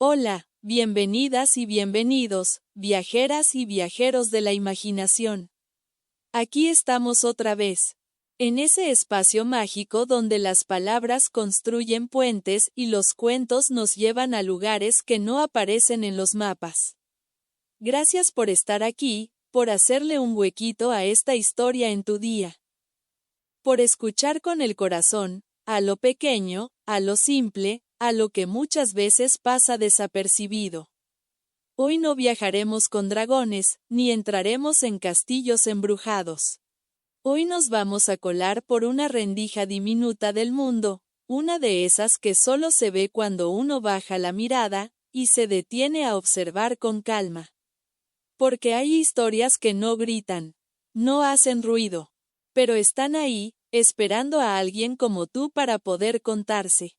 Hola, bienvenidas y bienvenidos, viajeras y viajeros de la imaginación. Aquí estamos otra vez, en ese espacio mágico donde las palabras construyen puentes y los cuentos nos llevan a lugares que no aparecen en los mapas. Gracias por estar aquí, por hacerle un huequito a esta historia en tu día. Por escuchar con el corazón, a lo pequeño, a lo simple, a lo que muchas veces pasa desapercibido. Hoy no viajaremos con dragones, ni entraremos en castillos embrujados. Hoy nos vamos a colar por una rendija diminuta del mundo, una de esas que solo se ve cuando uno baja la mirada, y se detiene a observar con calma. Porque hay historias que no gritan, no hacen ruido, pero están ahí, esperando a alguien como tú para poder contarse.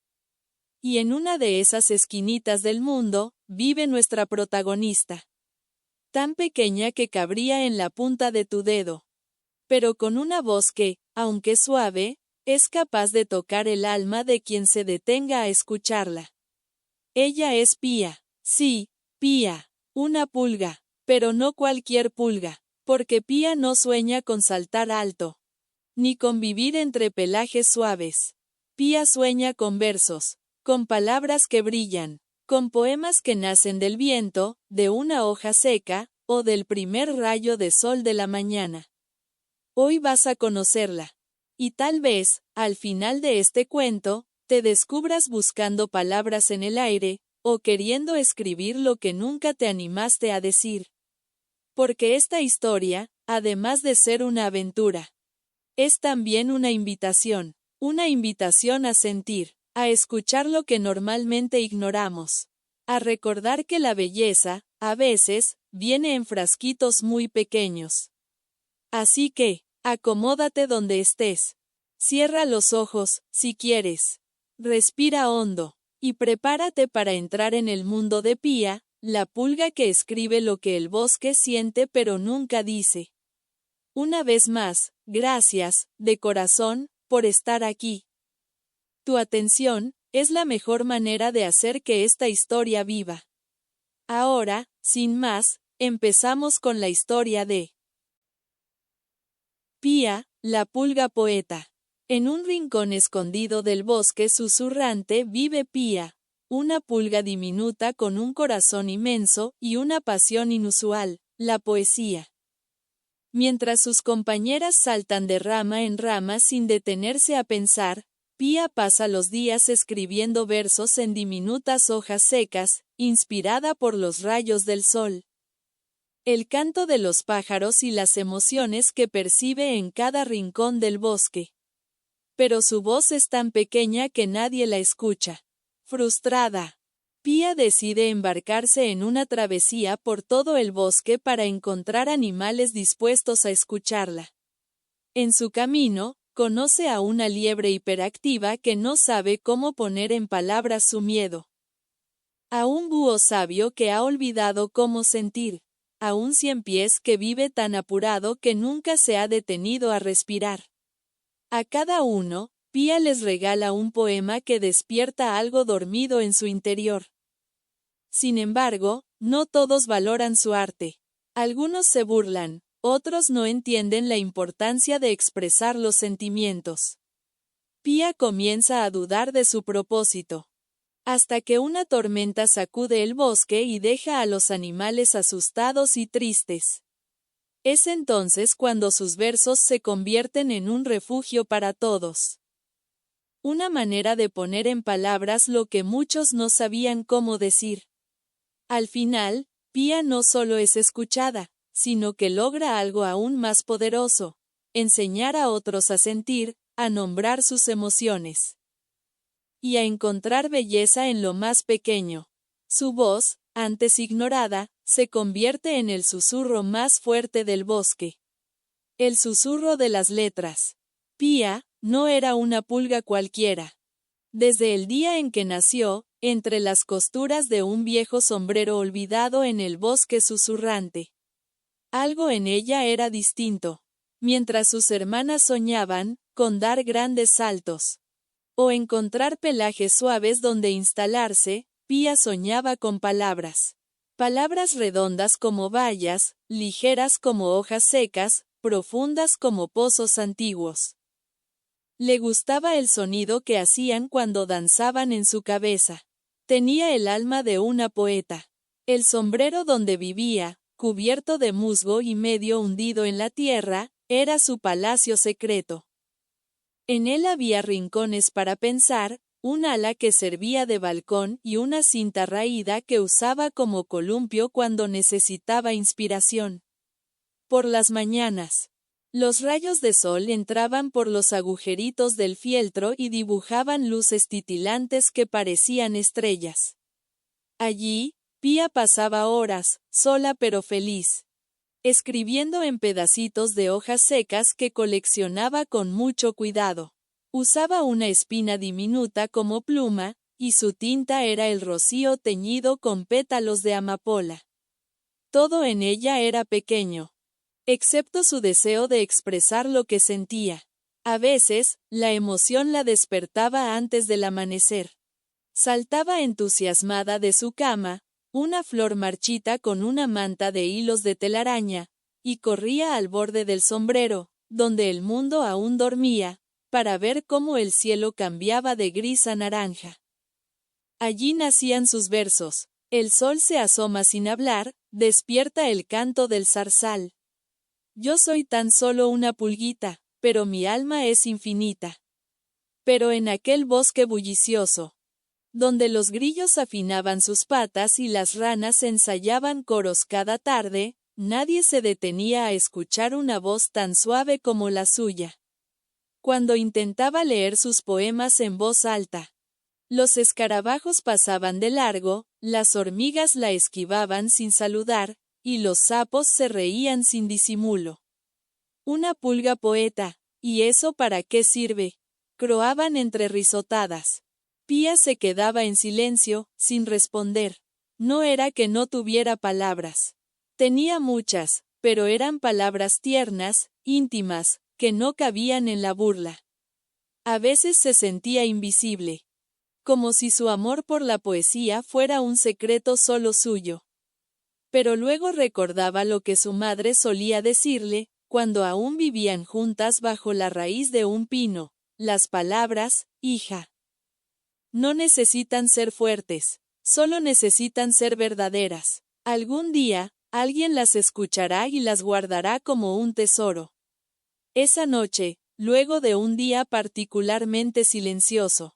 Y en una de esas esquinitas del mundo, vive nuestra protagonista. Tan pequeña que cabría en la punta de tu dedo. Pero con una voz que, aunque suave, es capaz de tocar el alma de quien se detenga a escucharla. Ella es Pía, sí, Pía, una pulga, pero no cualquier pulga, porque Pía no sueña con saltar alto, ni con vivir entre pelajes suaves. Pía sueña con versos, con palabras que brillan, con poemas que nacen del viento, de una hoja seca, o del primer rayo de sol de la mañana. Hoy vas a conocerla. Y tal vez, al final de este cuento, te descubras buscando palabras en el aire, o queriendo escribir lo que nunca te animaste a decir. Porque esta historia, además de ser una aventura, es también una invitación a sentir, a escuchar lo que normalmente ignoramos, a recordar que la belleza, a veces, viene en frasquitos muy pequeños. Así que, acomódate donde estés. Cierra los ojos, si quieres. Respira hondo, y prepárate para entrar en el mundo de Pía, la pulga que escribe lo que el bosque siente pero nunca dice. Una vez más, gracias, de corazón, por estar aquí. Tu atención es la mejor manera de hacer que esta historia viva. Ahora, sin más, empezamos con la historia de Pía, la pulga poeta. En un rincón escondido del bosque susurrante vive Pía, una pulga diminuta con un corazón inmenso y una pasión inusual, la poesía. Mientras sus compañeras saltan de rama en rama sin detenerse a pensar, Pía pasa los días escribiendo versos en diminutas hojas secas, inspirada por los rayos del sol. El canto de los pájaros y las emociones que percibe en cada rincón del bosque. Pero su voz es tan pequeña que nadie la escucha. Frustrada, Pía decide embarcarse en una travesía por todo el bosque para encontrar animales dispuestos a escucharla. En su camino, conoce a una liebre hiperactiva que no sabe cómo poner en palabras su miedo. A un búho sabio que ha olvidado cómo sentir. A un ciempiés que vive tan apurado que nunca se ha detenido a respirar. A cada uno, Pía les regala un poema que despierta algo dormido en su interior. Sin embargo, no todos valoran su arte. Algunos se burlan, otros no entienden la importancia de expresar los sentimientos. Pía comienza a dudar de su propósito. Hasta que una tormenta sacude el bosque y deja a los animales asustados y tristes. Es entonces cuando sus versos se convierten en un refugio para todos. Una manera de poner en palabras lo que muchos no sabían cómo decir. Al final, Pía no solo es escuchada, sino que logra algo aún más poderoso: enseñar a otros a sentir, a nombrar sus emociones. Y a encontrar belleza en lo más pequeño. Su voz, antes ignorada, se convierte en el susurro más fuerte del bosque. El susurro de las letras. Pía no era una pulga cualquiera. Desde el día en que nació, entre las costuras de un viejo sombrero olvidado en el bosque susurrante. Algo en ella era distinto. Mientras sus hermanas soñaban con dar grandes saltos, o encontrar pelajes suaves donde instalarse, Pía soñaba con palabras. Palabras redondas como bayas, ligeras como hojas secas, profundas como pozos antiguos. Le gustaba el sonido que hacían cuando danzaban en su cabeza. Tenía el alma de una poeta. El sombrero donde vivía, cubierto de musgo y medio hundido en la tierra, era su palacio secreto. En él había rincones para pensar, un ala que servía de balcón y una cinta raída que usaba como columpio cuando necesitaba inspiración. Por las mañanas, los rayos de sol entraban por los agujeritos del fieltro y dibujaban luces titilantes que parecían estrellas. Allí, Pía pasaba horas, sola pero feliz, escribiendo en pedacitos de hojas secas que coleccionaba con mucho cuidado. Usaba una espina diminuta como pluma, y su tinta era el rocío teñido con pétalos de amapola. Todo en ella era pequeño, excepto su deseo de expresar lo que sentía. A veces, la emoción la despertaba antes del amanecer. Saltaba entusiasmada de su cama, una flor marchita con una manta de hilos de telaraña, y corría al borde del sombrero, donde el mundo aún dormía, para ver cómo el cielo cambiaba de gris a naranja. Allí nacían sus versos. El sol se asoma sin hablar, despierta el canto del zarzal. Yo soy tan solo una pulguita, pero mi alma es infinita. Pero en aquel bosque bullicioso, donde los grillos afinaban sus patas y las ranas ensayaban coros cada tarde, nadie se detenía a escuchar una voz tan suave como la suya. Cuando intentaba leer sus poemas en voz alta, los escarabajos pasaban de largo, las hormigas la esquivaban sin saludar, y los sapos se reían sin disimulo. Una pulga poeta, ¿y eso para qué sirve? Croaban entre risotadas. Pía se quedaba en silencio, sin responder. No era que no tuviera palabras. Tenía muchas, pero eran palabras tiernas, íntimas, que no cabían en la burla. A veces se sentía invisible, como si su amor por la poesía fuera un secreto solo suyo. Pero luego recordaba lo que su madre solía decirle, cuando aún vivían juntas bajo la raíz de un pino, las palabras, hija. No necesitan ser fuertes, solo necesitan ser verdaderas. Algún día, alguien las escuchará y las guardará como un tesoro. Esa noche, luego de un día particularmente silencioso,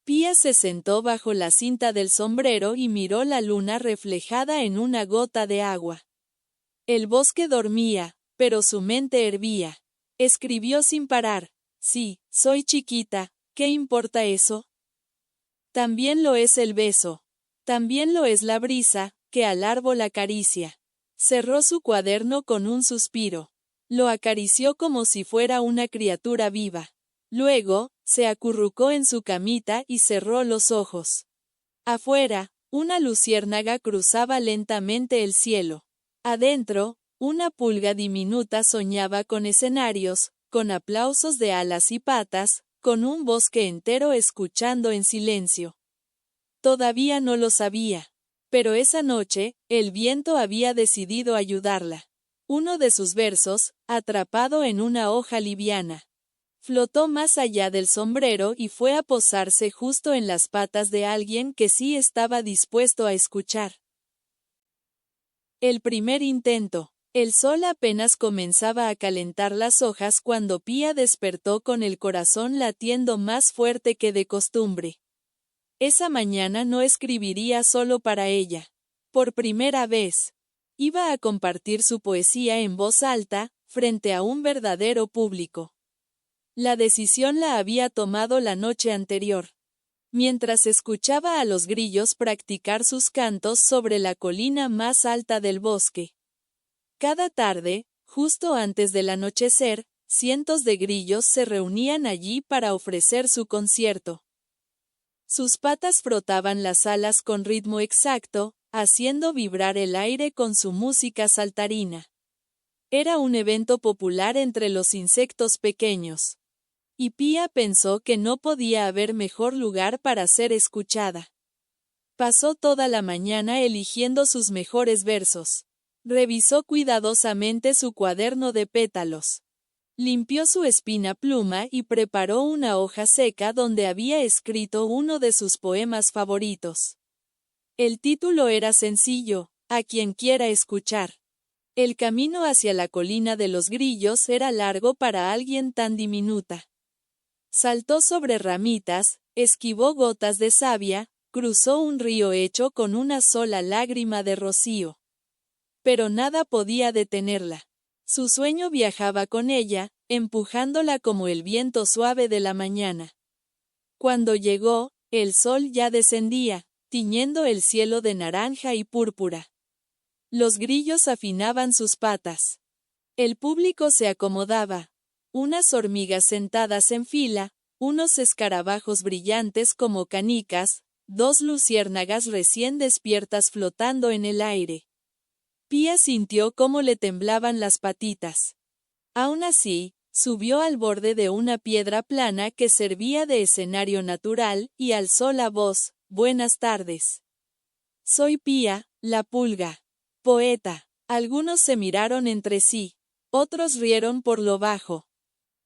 Pía se sentó bajo la cinta del sombrero y miró la luna reflejada en una gota de agua. El bosque dormía, pero su mente hervía. Escribió sin parar. Sí, soy chiquita, ¿qué importa eso? También lo es el beso. También lo es la brisa, que al árbol acaricia. Cerró su cuaderno con un suspiro. Lo acarició como si fuera una criatura viva. Luego, se acurrucó en su camita y cerró los ojos. Afuera, una luciérnaga cruzaba lentamente el cielo. Adentro, una pulga diminuta soñaba con escenarios, con aplausos de alas y patas, con un bosque entero escuchando en silencio. Todavía no lo sabía. Pero esa noche, el viento había decidido ayudarla. Uno de sus versos, atrapado en una hoja liviana, flotó más allá del sombrero y fue a posarse justo en las patas de alguien que sí estaba dispuesto a escuchar. El primer intento. El sol apenas comenzaba a calentar las hojas cuando Pía despertó con el corazón latiendo más fuerte que de costumbre. Esa mañana no escribiría solo para ella. Por primera vez, iba a compartir su poesía en voz alta, frente a un verdadero público. La decisión la había tomado la noche anterior, mientras escuchaba a los grillos practicar sus cantos sobre la colina más alta del bosque. Cada tarde, justo antes del anochecer, cientos de grillos se reunían allí para ofrecer su concierto. Sus patas frotaban las alas con ritmo exacto, haciendo vibrar el aire con su música saltarina. Era un evento popular entre los insectos pequeños. Y Pía pensó que no podía haber mejor lugar para ser escuchada. Pasó toda la mañana eligiendo sus mejores versos. Revisó cuidadosamente su cuaderno de pétalos. Limpió su espina pluma y preparó una hoja seca donde había escrito uno de sus poemas favoritos. El título era sencillo: A quien quiera escuchar. El camino hacia la colina de los grillos era largo para alguien tan diminuta. Saltó sobre ramitas, esquivó gotas de savia, cruzó un río hecho con una sola lágrima de rocío. Pero nada podía detenerla. Su sueño viajaba con ella, empujándola como el viento suave de la mañana. Cuando llegó, el sol ya descendía, tiñendo el cielo de naranja y púrpura. Los grillos afinaban sus patas. El público se acomodaba. Unas hormigas sentadas en fila, unos escarabajos brillantes como canicas, 2 luciérnagas recién despiertas flotando en el aire. Pía sintió cómo le temblaban las patitas. Aún así, subió al borde de una piedra plana que servía de escenario natural, y alzó la voz: «Buenas tardes. Soy Pía, la pulga. Poeta». Algunos se miraron entre sí. Otros rieron por lo bajo.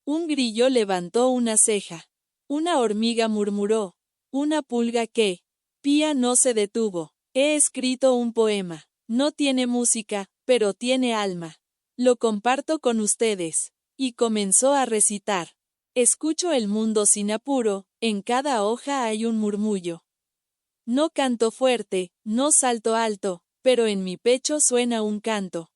Un grillo levantó una ceja. Una hormiga murmuró: «Una pulga qué». Pía no se detuvo. «He escrito un poema. No tiene música, pero tiene alma. Lo comparto con ustedes». Y comenzó a recitar. «Escucho el mundo sin apuro, en cada hoja hay un murmullo. No canto fuerte, no salto alto, pero en mi pecho suena un canto».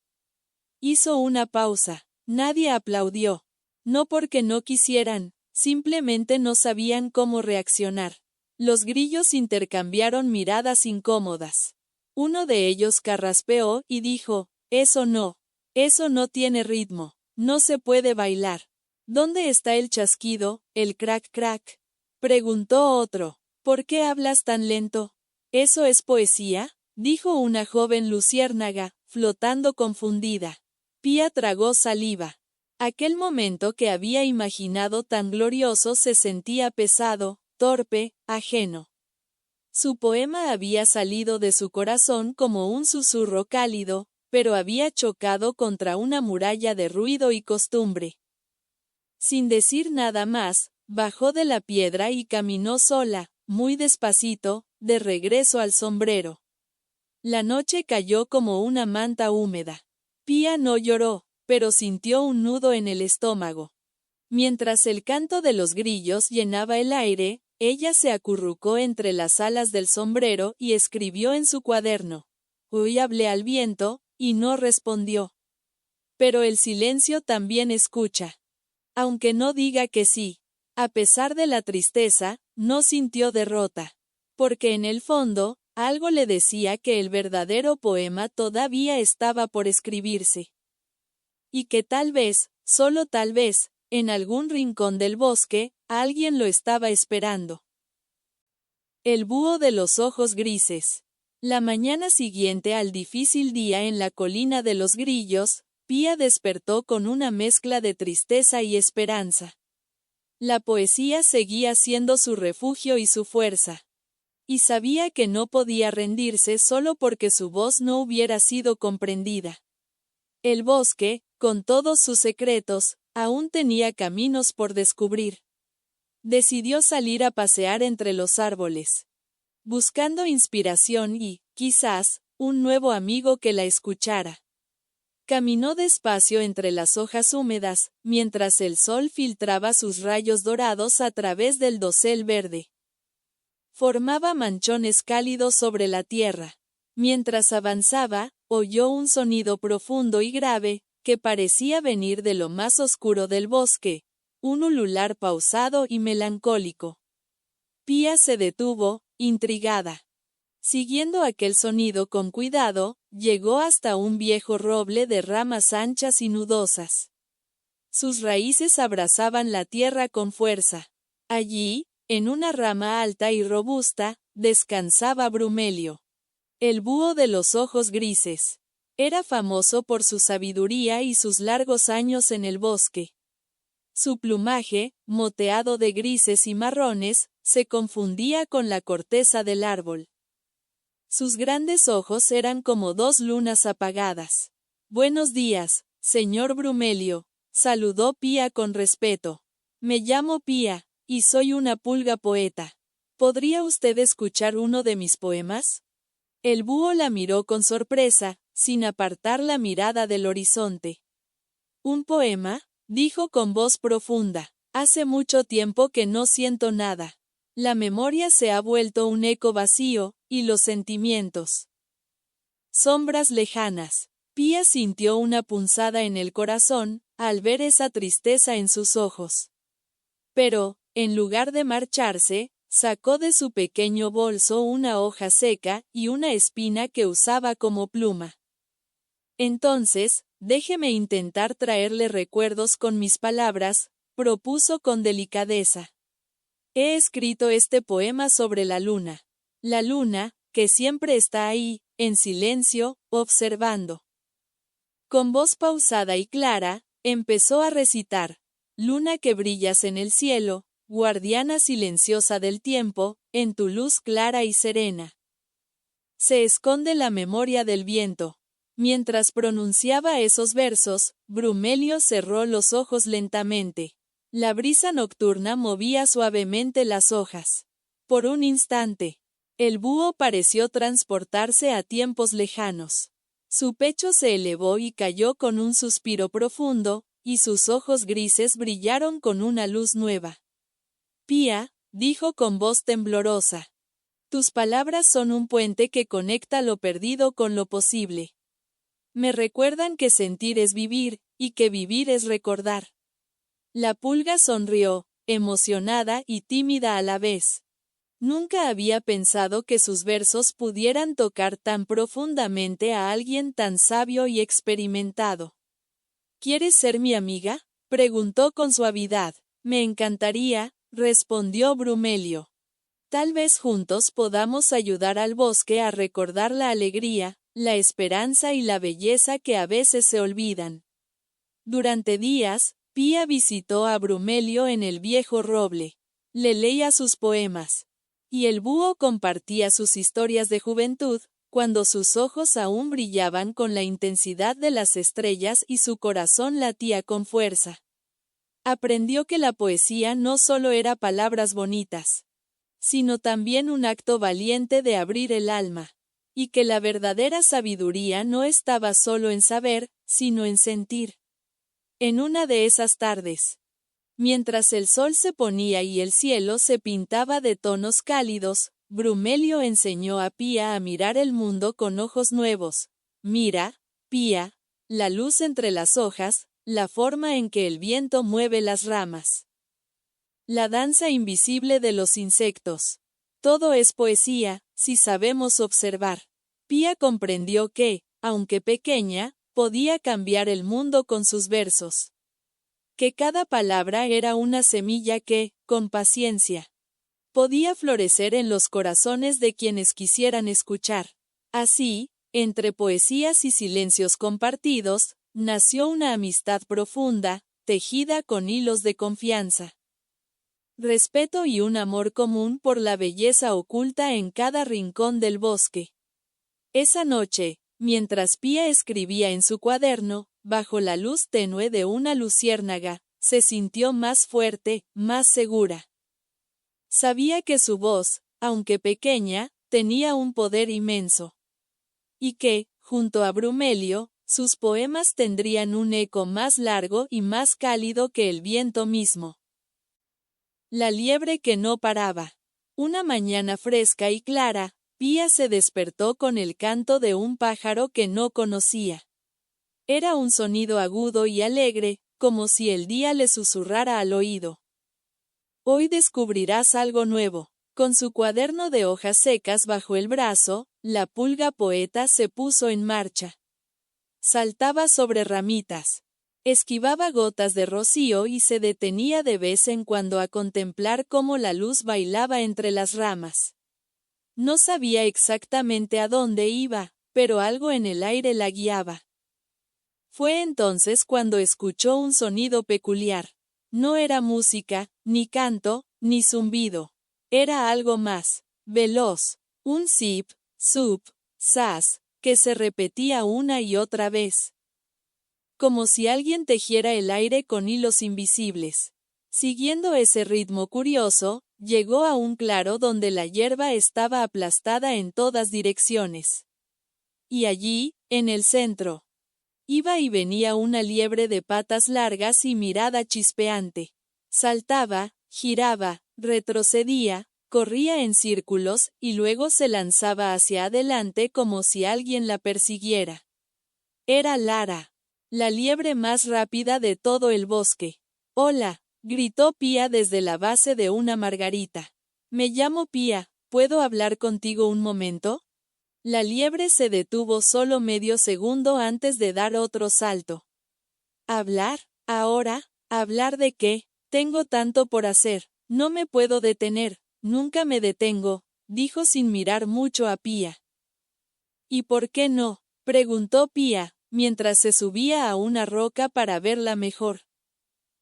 Hizo una pausa. Nadie aplaudió. No porque no quisieran, simplemente no sabían cómo reaccionar. Los grillos intercambiaron miradas incómodas. Uno de ellos carraspeó y dijo: «Eso no tiene ritmo, no se puede bailar». «¿Dónde está el chasquido, el crack crack?», preguntó otro. «¿Por qué hablas tan lento?» «¿Eso es poesía?», dijo una joven luciérnaga, flotando confundida. Pía tragó saliva. Aquel momento que había imaginado tan glorioso se sentía pesado, torpe, ajeno. Su poema había salido de su corazón como un susurro cálido, pero había chocado contra una muralla de ruido y costumbre. Sin decir nada más, bajó de la piedra y caminó sola, muy despacito, de regreso al sombrero. La noche cayó como una manta húmeda. Pía no lloró, pero sintió un nudo en el estómago. Mientras el canto de los grillos llenaba el aire, ella se acurrucó entre las alas del sombrero y escribió en su cuaderno: «Hoy hablé al viento, y no respondió. Pero el silencio también escucha. Aunque no diga que sí». A pesar de la tristeza, no sintió derrota. Porque en el fondo, algo le decía que el verdadero poema todavía estaba por escribirse. Y que tal vez, solo tal vez, en algún rincón del bosque, alguien lo estaba esperando. El búho de los ojos grises. La mañana siguiente al difícil día en la colina de los grillos, Pía despertó con una mezcla de tristeza y esperanza. La poesía seguía siendo su refugio y su fuerza. Y sabía que no podía rendirse solo porque su voz no hubiera sido comprendida. El bosque, con todos sus secretos, aún tenía caminos por descubrir. Decidió salir a pasear entre los árboles, buscando inspiración y, quizás, un nuevo amigo que la escuchara. Caminó despacio entre las hojas húmedas, mientras el sol filtraba sus rayos dorados a través del dosel verde. Formaba manchones cálidos sobre la tierra. Mientras avanzaba, oyó un sonido profundo y grave, que parecía venir de lo más oscuro del bosque, un ulular pausado y melancólico. Pía se detuvo, intrigada. Siguiendo aquel sonido con cuidado, llegó hasta un viejo roble de ramas anchas y nudosas. Sus raíces abrazaban la tierra con fuerza. Allí, en una rama alta y robusta, descansaba Brumelio, el búho de los ojos grises. Era famoso por su sabiduría y sus largos años en el bosque. Su plumaje, moteado de grises y marrones, se confundía con la corteza del árbol. Sus grandes ojos eran como dos lunas apagadas. Buenos días, señor Brumelio, saludó Pía con respeto. Me llamo Pía, y soy una pulga poeta. ¿Podría usted escuchar uno de mis poemas? El búho la miró con sorpresa, sin apartar la mirada del horizonte. ¿Un poema?, dijo con voz profunda. Hace mucho tiempo que no siento nada. La memoria se ha vuelto un eco vacío, y los sentimientos. Sombras lejanas. Pía sintió una punzada en el corazón, al ver esa tristeza en sus ojos. Pero, en lugar de marcharse, sacó de su pequeño bolso una hoja seca y una espina que usaba como pluma. Entonces, déjeme intentar traerle recuerdos con mis palabras, propuso con delicadeza. He escrito este poema sobre la luna. La luna, que siempre está ahí, en silencio, observando. Con voz pausada y clara, empezó a recitar. Luna que brillas en el cielo, guardiana silenciosa del tiempo, en tu luz clara y serena. Se esconde la memoria del viento. Mientras pronunciaba esos versos, Brumelio cerró los ojos lentamente. La brisa nocturna movía suavemente las hojas. Por un instante, el búho pareció transportarse a tiempos lejanos. Su pecho se elevó y cayó con un suspiro profundo, y sus ojos grises brillaron con una luz nueva. Pía, dijo con voz temblorosa. Tus palabras son un puente que conecta lo perdido con lo posible. Me recuerdan que sentir es vivir, y que vivir es recordar. La pulga sonrió, emocionada y tímida a la vez. Nunca había pensado que sus versos pudieran tocar tan profundamente a alguien tan sabio y experimentado. ¿Quieres ser mi amiga?, preguntó con suavidad. Me encantaría, respondió Brumelio. Tal vez juntos podamos ayudar al bosque a recordar la alegría, la esperanza y la belleza que a veces se olvidan. Durante días, Pía visitó a Brumelio en el viejo roble. Le leía sus poemas. Y el búho compartía sus historias de juventud, cuando sus ojos aún brillaban con la intensidad de las estrellas y su corazón latía con fuerza. Aprendió que la poesía no solo era palabras bonitas, sino también un acto valiente de abrir el alma, y que la verdadera sabiduría no estaba solo en saber, sino en sentir. En una de esas tardes, mientras el sol se ponía y el cielo se pintaba de tonos cálidos, Brumelio enseñó a Pía a mirar el mundo con ojos nuevos. Mira, Pía, la luz entre las hojas, la forma en que el viento mueve las ramas. La danza invisible de los insectos. Todo es poesía, si sabemos observar. Pía comprendió que, aunque pequeña, podía cambiar el mundo con sus versos. Que cada palabra era una semilla que, con paciencia, podía florecer en los corazones de quienes quisieran escuchar. Así, entre poesías y silencios compartidos, nació una amistad profunda, tejida con hilos de confianza, respeto y un amor común por la belleza oculta en cada rincón del bosque. Esa noche, mientras Pía escribía en su cuaderno, bajo la luz tenue de una luciérnaga, se sintió más fuerte, más segura. Sabía que su voz, aunque pequeña, tenía un poder inmenso. Y que, junto a Brumelio, sus poemas tendrían un eco más largo y más cálido que el viento mismo. La liebre que no paraba. Una mañana fresca y clara, Pía se despertó con el canto de un pájaro que no conocía. Era un sonido agudo y alegre, como si el día le susurrara al oído. Hoy descubrirás algo nuevo. Con su cuaderno de hojas secas bajo el brazo, la pulga poeta se puso en marcha. Saltaba sobre ramitas. Esquivaba gotas de rocío y se detenía de vez en cuando a contemplar cómo la luz bailaba entre las ramas. No sabía exactamente a dónde iba, pero algo en el aire la guiaba. Fue entonces cuando escuchó un sonido peculiar. No era música, ni canto, ni zumbido. Era algo más, veloz, un zip, sup, sas, que se repetía una y otra vez. Como si alguien tejiera el aire con hilos invisibles. Siguiendo ese ritmo curioso, llegó a un claro donde la hierba estaba aplastada en todas direcciones. Y allí, en el centro, iba y venía una liebre de patas largas y mirada chispeante. Saltaba, giraba, retrocedía, corría en círculos, y luego se lanzaba hacia adelante como si alguien la persiguiera. Era Lara, la liebre más rápida de todo el bosque. «Hola», gritó Pía desde la base de una margarita. «Me llamo Pía, ¿puedo hablar contigo un momento?» La liebre se detuvo solo medio segundo antes de dar otro salto. «¿Hablar? ¿Ahora? ¿Hablar de qué? Tengo tanto por hacer, no me puedo detener, nunca me detengo», dijo sin mirar mucho a Pía. «¿Y por qué no?», preguntó Pía, mientras se subía a una roca para verla mejor.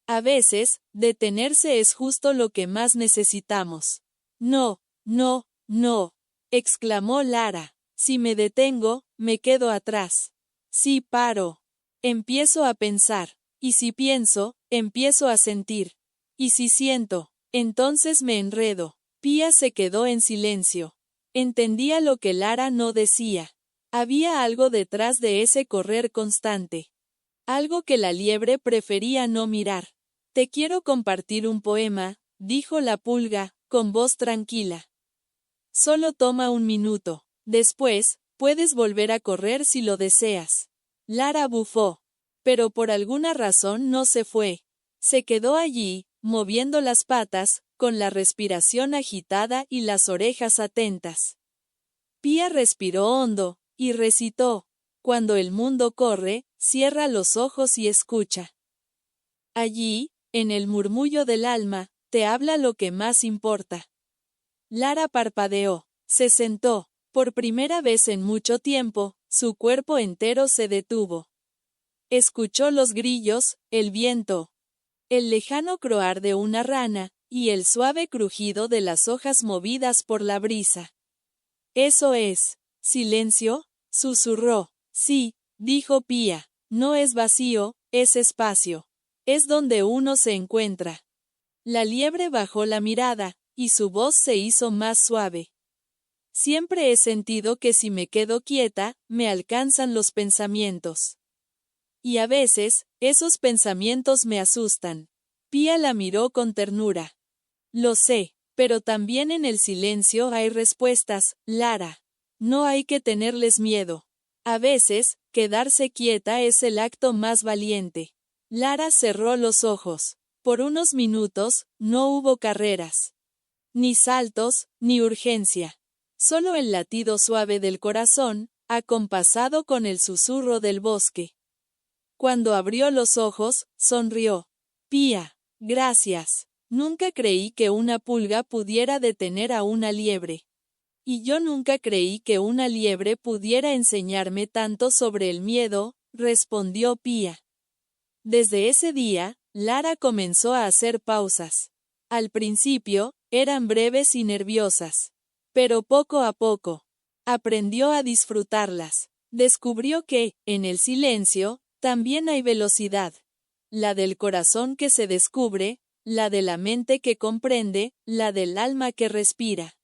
«A veces, detenerse es justo lo que más necesitamos». «No, no, no», exclamó Lara. «Si me detengo, me quedo atrás. Si paro, empiezo a pensar. Y si pienso, empiezo a sentir. Y si siento, entonces me enredo». Pía se quedó en silencio. Entendía lo que Lara no decía. Había algo detrás de ese correr constante. Algo que la liebre prefería no mirar. «Te quiero compartir un poema», dijo la pulga, con voz tranquila. «Solo toma un minuto. Después, puedes volver a correr si lo deseas». Lara bufó. Pero por alguna razón no se fue. Se quedó allí, moviendo las patas, con la respiración agitada y las orejas atentas. Pía respiró hondo, y recitó: «Cuando el mundo corre, cierra los ojos y escucha. Allí, en el murmullo del alma, te habla lo que más importa». Lara parpadeó, se sentó. Por primera vez en mucho tiempo, su cuerpo entero se detuvo. Escuchó los grillos, el viento, el lejano croar de una rana, y el suave crujido de las hojas movidas por la brisa. «Eso es silencio», susurró. «Sí», dijo Pía, «no es vacío, es espacio. Es donde uno se encuentra». La liebre bajó la mirada, y su voz se hizo más suave. «Siempre he sentido que si me quedo quieta, me alcanzan los pensamientos. Y a veces, esos pensamientos me asustan». Pía la miró con ternura. «Lo sé, pero también en el silencio hay respuestas, Lara. No hay que tenerles miedo. A veces, quedarse quieta es el acto más valiente». Lara cerró los ojos. Por unos minutos, no hubo carreras. Ni saltos, ni urgencia. Solo el latido suave del corazón, acompasado con el susurro del bosque. Cuando abrió los ojos, sonrió. «Pía, gracias. Nunca creí que una pulga pudiera detener a una liebre. Y yo nunca creí que una liebre pudiera enseñarme tanto sobre el miedo», respondió Pía. Desde ese día, Lara comenzó a hacer pausas. Al principio, eran breves y nerviosas. Pero poco a poco, aprendió a disfrutarlas. Descubrió que, en el silencio, también hay velocidad. La del corazón que se descubre, la de la mente que comprende, la del alma que respira.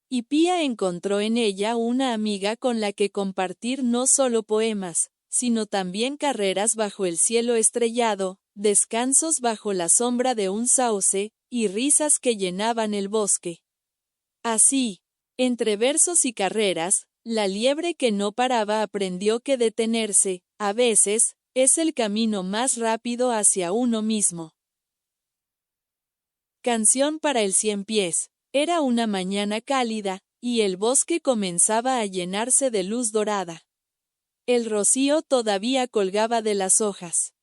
Y Pía encontró en ella una amiga con la que compartir no solo poemas, sino también carreras bajo el cielo estrellado, descansos bajo la sombra de un sauce, y risas que llenaban el bosque. Así, entre versos y carreras, la liebre que no paraba aprendió que detenerse, a veces, es el camino más rápido hacia uno mismo. Canción para el Ciempiés. Era una mañana cálida, y el bosque comenzaba a llenarse de luz dorada. El rocío todavía colgaba de las hojas,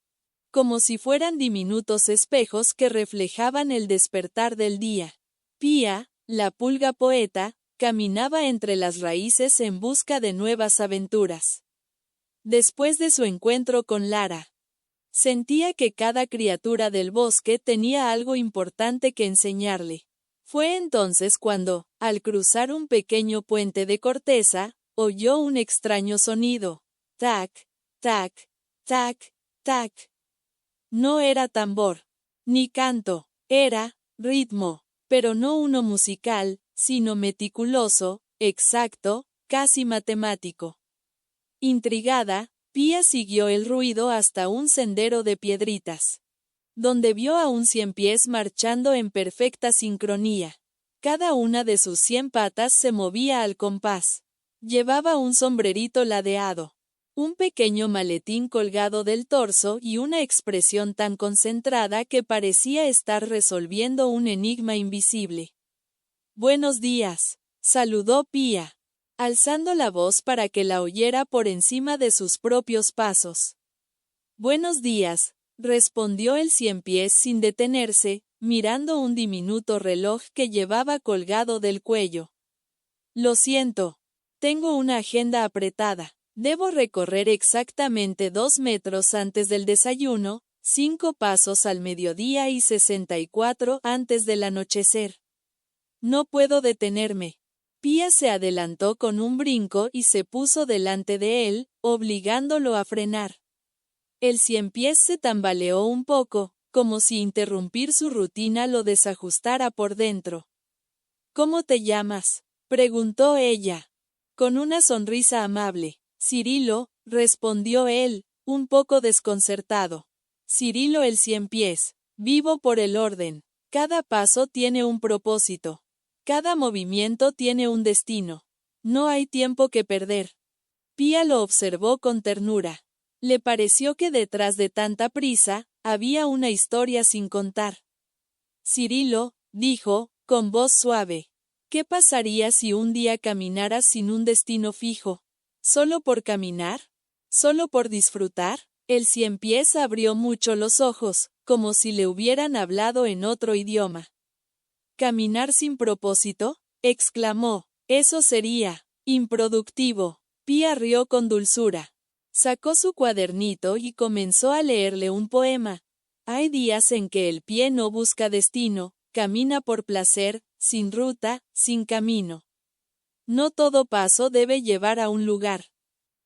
como si fueran diminutos espejos que reflejaban el despertar del día. Pía, la pulga poeta, caminaba entre las raíces en busca de nuevas aventuras. Después de su encuentro con Lara, sentía que cada criatura del bosque tenía algo importante que enseñarle. Fue entonces cuando, al cruzar un pequeño puente de corteza, oyó un extraño sonido. Tac, tac, tac, tac. No era tambor, ni canto, era ritmo, pero no uno musical, sino meticuloso, exacto, casi matemático. Intrigada, Pía siguió el ruido hasta un sendero de piedritas, donde vio a un ciempiés marchando en perfecta sincronía. Cada una de sus 100 patas se movía al compás. Llevaba un sombrerito ladeado, un pequeño maletín colgado del torso y una expresión tan concentrada que parecía estar resolviendo un enigma invisible. «Buenos días», saludó Pía, alzando la voz para que la oyera por encima de sus propios pasos. «Buenos días», respondió el ciempiés sin detenerse, mirando un diminuto reloj que llevaba colgado del cuello. «Lo siento. Tengo una agenda apretada. Debo recorrer exactamente 2 metros antes del desayuno, 5 pasos al mediodía y 64 antes del anochecer. No puedo detenerme». Pía se adelantó con un brinco y se puso delante de él, obligándolo a frenar. El ciempiés se tambaleó un poco, como si interrumpir su rutina lo desajustara por dentro. «¿Cómo te llamas?», preguntó ella. Con una sonrisa amable. «Cirilo», respondió él, un poco desconcertado. «Cirilo el ciempiés. Vivo por el orden. Cada paso tiene un propósito. Cada movimiento tiene un destino. No hay tiempo que perder». Pía lo observó con ternura. Le pareció que detrás de tanta prisa, había una historia sin contar. «Cirilo», dijo, con voz suave, «¿qué pasaría si un día caminaras sin un destino fijo? ¿Solo por caminar? ¿Solo por disfrutar?» El ciempiés abrió mucho los ojos, como si le hubieran hablado en otro idioma. «¿Caminar sin propósito?», exclamó. «Eso sería improductivo». Pía rió con dulzura. Sacó su cuadernito y comenzó a leerle un poema. «Hay días en que el pie no busca destino, camina por placer, sin ruta, sin camino. No todo paso debe llevar a un lugar.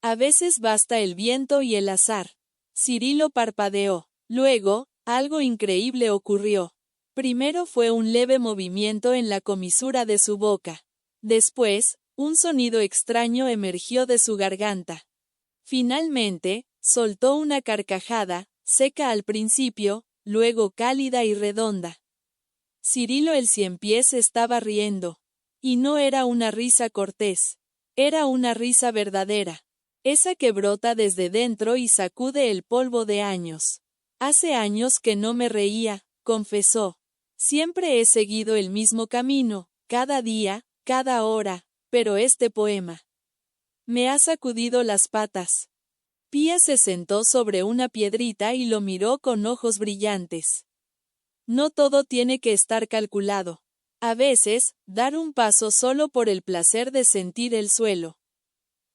A veces basta el viento y el azar». Cirilo parpadeó. Luego, algo increíble ocurrió. Primero fue un leve movimiento en la comisura de su boca. Después, un sonido extraño emergió de su garganta. Finalmente, soltó una carcajada, seca al principio, luego cálida y redonda. Cirilo el ciempiés estaba riendo. Y no era una risa cortés. Era una risa verdadera. Esa que brota desde dentro y sacude el polvo de años. «Hace años que no me reía», confesó. «Siempre he seguido el mismo camino, cada día, cada hora, pero este poema me ha sacudido las patas». Pía se sentó sobre una piedrita y lo miró con ojos brillantes. «No todo tiene que estar calculado. A veces, dar un paso solo por el placer de sentir el suelo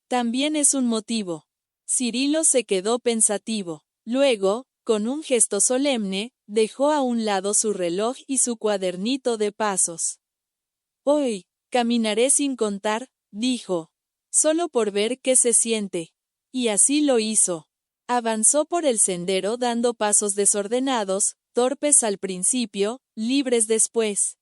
también es un motivo». Cirilo se quedó pensativo. Luego, con un gesto solemne, dejó a un lado su reloj y su cuadernito de pasos. «Hoy, caminaré sin contar», dijo, «solo por ver qué se siente». Y así lo hizo. Avanzó por el sendero dando pasos desordenados, torpes al principio, libres después.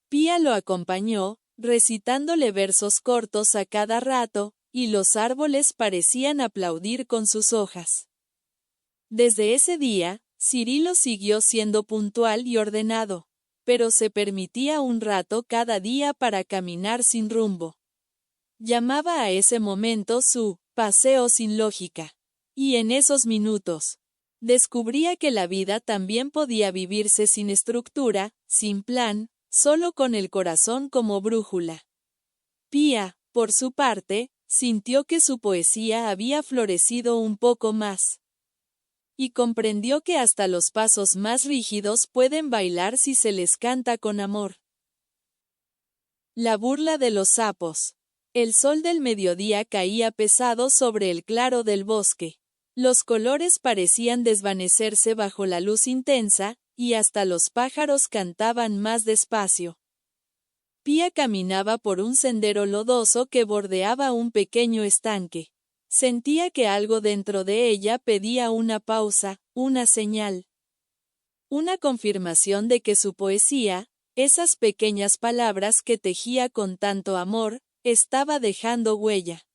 Pía lo acompañó, recitándole versos cortos a cada rato, y los árboles parecían aplaudir con sus hojas. Desde ese día, Cirilo siguió siendo puntual y ordenado, pero se permitía un rato cada día para caminar sin rumbo. Llamaba a ese momento su paseo sin lógica. Y en esos minutos, descubría que la vida también podía vivirse sin estructura, sin plan, solo con el corazón como brújula. Pía, por su parte, sintió que su poesía había florecido un poco más. Y comprendió que hasta los pasos más rígidos pueden bailar si se les canta con amor. La burla de los sapos. El sol del mediodía caía pesado sobre el claro del bosque. Los colores parecían desvanecerse bajo la luz intensa, y hasta los pájaros cantaban más despacio. Pía caminaba por un sendero lodoso que bordeaba un pequeño estanque. Sentía que algo dentro de ella pedía una pausa, una señal. Una confirmación de que su poesía, esas pequeñas palabras que tejía con tanto amor, estaba dejando huella.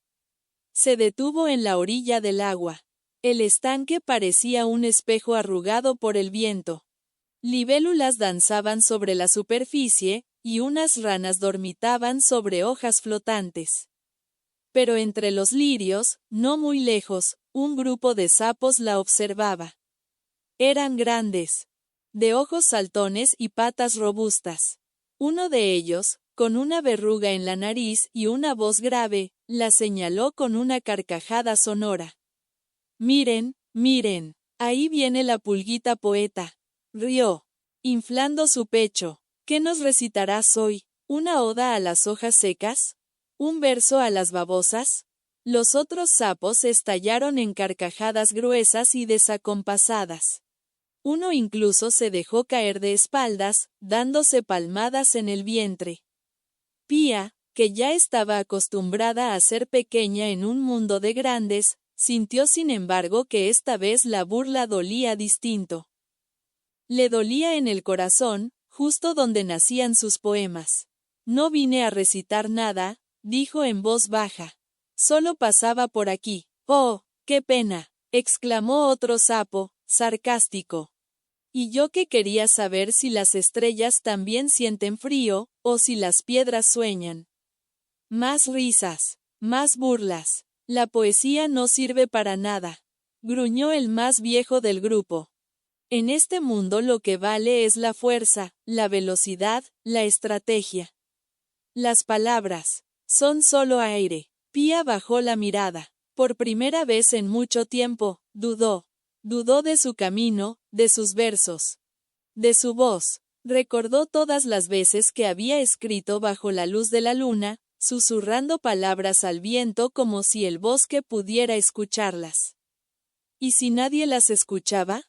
Se detuvo en la orilla del agua. El estanque parecía un espejo arrugado por el viento. Libélulas danzaban sobre la superficie, y unas ranas dormitaban sobre hojas flotantes. Pero entre los lirios, no muy lejos, un grupo de sapos la observaba. Eran grandes, de ojos saltones y patas robustas. Uno de ellos, con una verruga en la nariz y una voz grave, la señaló con una carcajada sonora. «Miren, miren, ahí viene la pulguita poeta», rió, inflando su pecho. «¿Qué nos recitarás hoy? ¿Una oda a las hojas secas? ¿Un verso a las babosas?» Los otros sapos estallaron en carcajadas gruesas y desacompasadas. Uno incluso se dejó caer de espaldas, dándose palmadas en el vientre. Pía, que ya estaba acostumbrada a ser pequeña en un mundo de grandes, sintió sin embargo que esta vez la burla dolía distinto. Le dolía en el corazón, justo donde nacían sus poemas. «No vine a recitar nada», dijo en voz baja. «Solo pasaba por aquí». «Oh, qué pena», exclamó otro sapo, sarcástico. «Y yo que quería saber si las estrellas también sienten frío, o si las piedras sueñan». Más risas, más burlas. «La poesía no sirve para nada», gruñó el más viejo del grupo. «En este mundo lo que vale es la fuerza, la velocidad, la estrategia. Las palabras son solo aire». Pía bajó la mirada. Por primera vez en mucho tiempo, dudó. Dudó de su camino, de sus versos, de su voz. Recordó todas las veces que había escrito bajo la luz de la luna, susurrando palabras al viento como si el bosque pudiera escucharlas. ¿Y si nadie las escuchaba?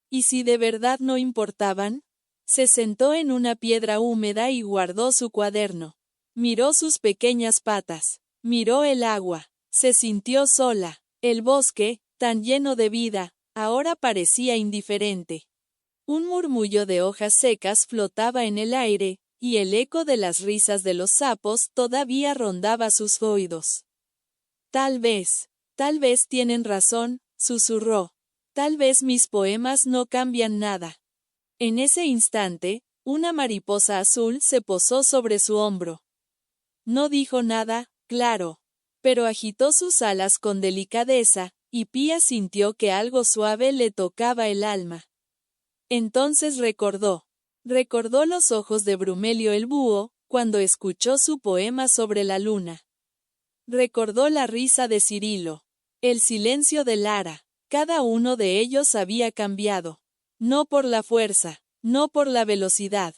¿Y si de verdad no importaban? Se sentó en una piedra húmeda y guardó su cuaderno. Miró sus pequeñas patas. Miró el agua. Se sintió sola. El bosque, tan lleno de vida, ahora parecía indiferente. Un murmullo de hojas secas flotaba en el aire, y el eco de las risas de los sapos todavía rondaba sus oídos. Tal vez tienen razón», susurró. «Tal vez mis poemas no cambian nada». En ese instante, una mariposa azul se posó sobre su hombro. No dijo nada, claro, pero agitó sus alas con delicadeza, y Pía sintió que algo suave le tocaba el alma. Entonces recordó los ojos de Brumelio el búho, cuando escuchó su poema sobre la luna. Recordó la risa de Cirilo, el silencio de Lara. Cada uno de ellos había cambiado. No por la fuerza, no por la velocidad,